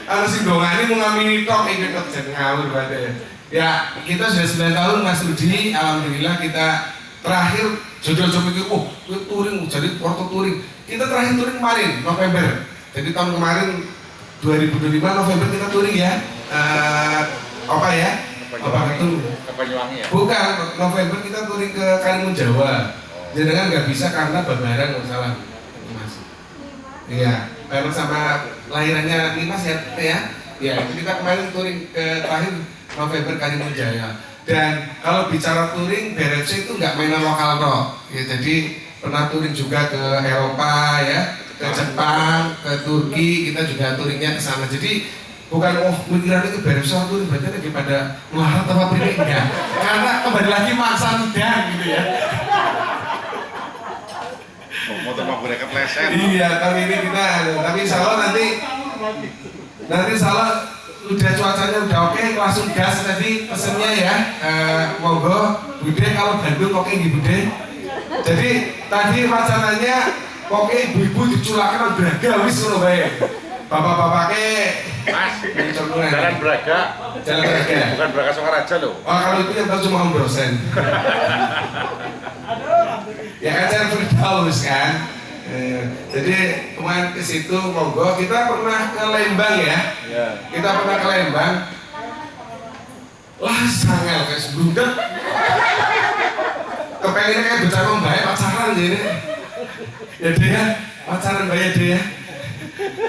S2: Kalau sing dongane mau ngamini tok iki tok jan ngawur batin. Ya, kita sudah 9 tahun Mas Rudi, alhamdulillah kita terakhir jodoh-jodoh itu, touring, jadi porto touring. Kita terakhir touring kemarin, November. Jadi tahun kemarin 2025 November kita touring ya. Apa ya? Apa itu?
S5: Banyuwangi ya?
S2: Bukan, November kita touring ke Karimun Jawa. Jadi kan nggak bisa karena Babaran nggak salah, Mas. Iya, bareng sama lahirannya Nimas ya, ya. Ya, itu kita kemarin touring ke terakhir November Karimun Jaya. Dan kalau bicara touring, BRFC itu nggak mainan lokal toh. Ya, jadi pernah touring juga ke Eropa ya, ke Jepang, ke Turki, kita juga touringnya ke sana. Jadi bukan pikiran itu BRFC touring berarti daripada melarat apa pribadi enggak. Karena kembali lagi masa muda gitu ya.
S5: Motor mau boleh kepleset.
S2: Iya, tahun ini kita, tapi insya Allah nanti insya Allah udah cuacanya udah oke, langsung gas tadi pesennya ya. Monggo Bude kalau Bandung oke di Bude. Jadi tadi rencananya oke ibu-ibu diculakan Braga wis ngono bae. Bapak-bapaknya
S5: Mas, Jalan Braga.
S2: Jalan Braga.
S5: Bukan Braga Sokaraja loh.
S2: Oh, kalau itu yang tahu cuma Om Dosen. Ya kan saya Firdaus kan. Jadi kemarin ke situ monggo, kita pernah ke Lembang ya. Kita pernah ke Lembang. Lah sangat kayak sebundek. Kepengennya kayak bocah bae pacaran jadi. Ya deh ya, pacaran bae deh ya.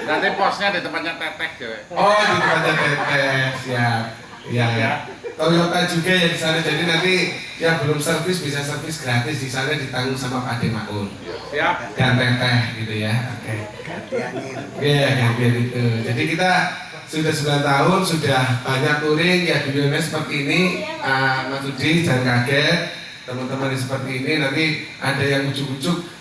S5: Nanti posnya di tempatnya Teteh cewek.
S2: Oh, di tempatnya Teteh, siap. Iya ya. Toyota juga ya di sana. Jadi nanti yang belum servis bisa servis gratis di sana, ditanggung sama Pak Demaun.
S5: Siap.
S2: Dan Teteh gitu ya. Oke. Iya, gantian itu. Jadi kita sudah 9 tahun, sudah banyak touring ya dunia seperti ini. Mas Rudi jangan kaget, teman-teman seperti ini nanti ada yang ujuk-ujuk.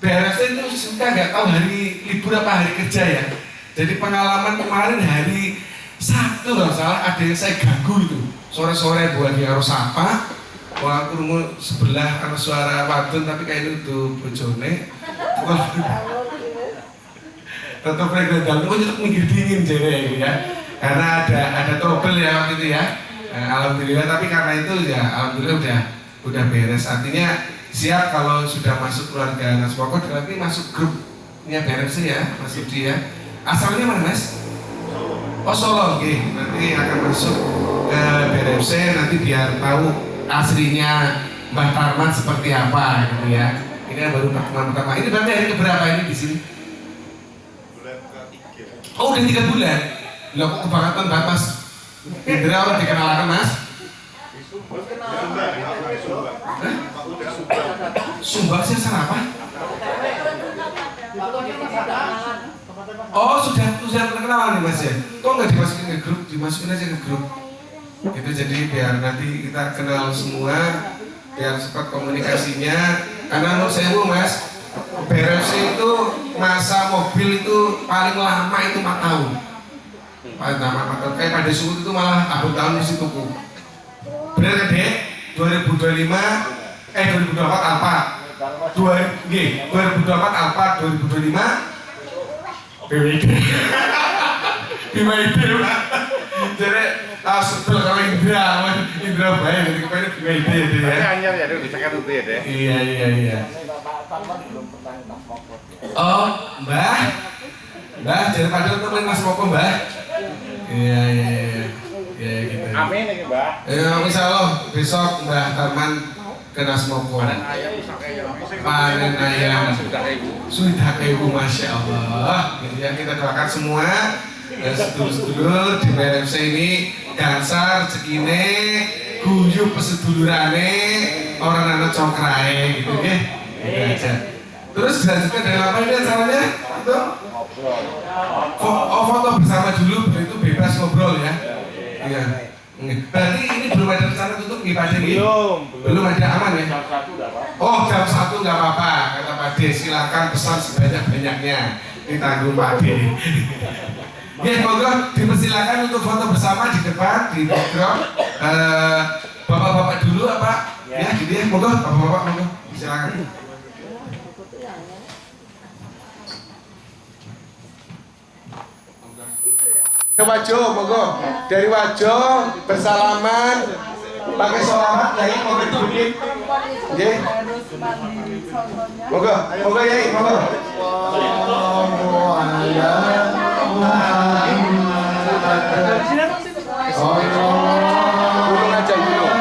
S2: BRFC itu kita nggak tahu hari libur apa hari kerja ya. Jadi pengalaman kemarin hari Sabtu nggak salah ada yang saya ganggu itu. Sore-sore buat dia harus sapa. Wah aku rumah sebelah ada suara wadon tapi kayak itu bojone. Tetap mereka dalam itu minggir dingin jadi ya. Karena ada trouble ya waktu itu ya. Alhamdulillah, tapi karena itu ya alhamdulillah udah beres. Artinya siap kalau sudah masuk keluarga Nas Pokok, nanti masuk grupnya BRFC ya, Mas Rudi ya. Asalnya mana Mas? Oh Solo, oke. Nanti akan masuk ke BRFC, nanti biar tahu aslinya Mbah Tarman seperti apa gitu ya. Ini yang baru pertemuan pertama. Ini berarti hari keberapa ini di sini?
S5: Bulan ke-3.
S2: Oh udah 3 bulan. Loh kok kebangetan banget Mas? Indra orang dikenalkan Mas? Sumbang sih apa? Oh sudah terkenal nih Mas ya? Kok nggak dimasukin ke grup? Dimasukin aja ke grup. Itu jadi biar nanti kita kenal semua, biar cepat komunikasinya. Karena menurut saya Mas, BRFC itu masa mobil itu paling lama itu 4 tahun. Paling lama 4 tahun. Kayak pada suku itu malah abad tahun mesti tuku. Bener kan Dek? 2024 apa? 2024 apa 2025 BWD BWD jadi sebel kalau Indra baik nanti kepengen BWD ya
S5: Anyar ya, udah cekan itu ya deh.
S2: iya oh mbah jadi padahal temen Mas Moko mbah iya gitu
S5: Amin ya Mbak.
S2: Insya Allah besok Mbah Tarman ke Nasmoko.
S5: Panen ayam misalnya
S2: Panen ayam
S5: sudah
S2: ibu Masya Allah. Ya, kita doakan semua sedulur-sedulur di BRFC ini dansar, rezekine, guyub pesedulurane, orang anak congkrae gitu ya. Gitu aja. Terus dilanjutkan dari apa ini acaranya? Itu foto bersama dulu, itu bebas ngobrol ya. Iya. Berarti ini belum ada rencana tutup nih Pak Deni? Belum ada aman ya? Oh jam 1 nggak apa-apa kata Pak De, silakan pesan sebanyak-banyaknya ditanggung Pak De. Ya monggo dipersilakan untuk foto bersama di depan di background. Bapak-bapak dulu apa? Ya gitu ya monggo bapak-bapak monggo silakan. Wajo, monggo dari Wajo bersalaman pakai sholawat Yai monggo duduk. Nggih. Monggo Yai, monggo. Gunung aja gunung.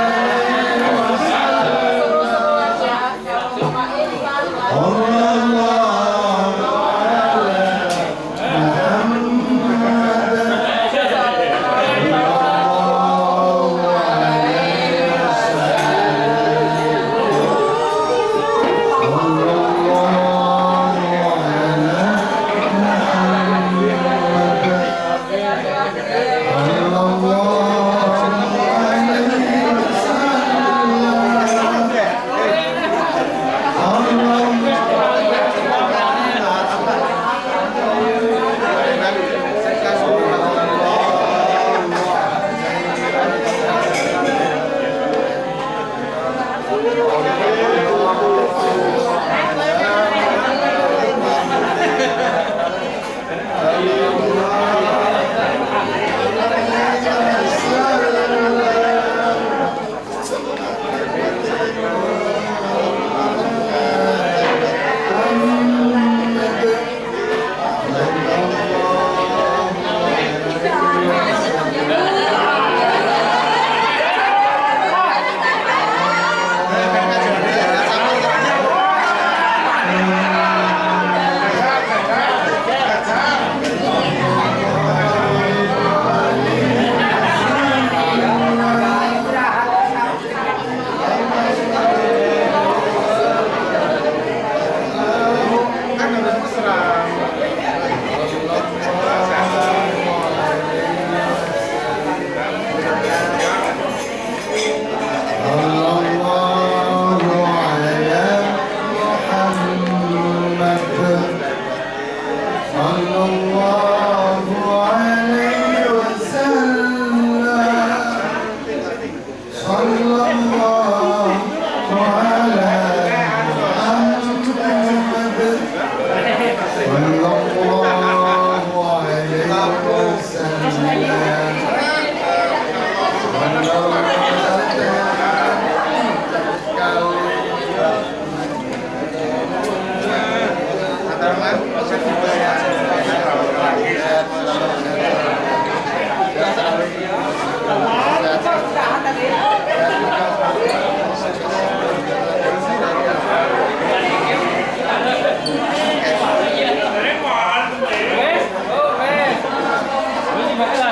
S9: Terima kasih.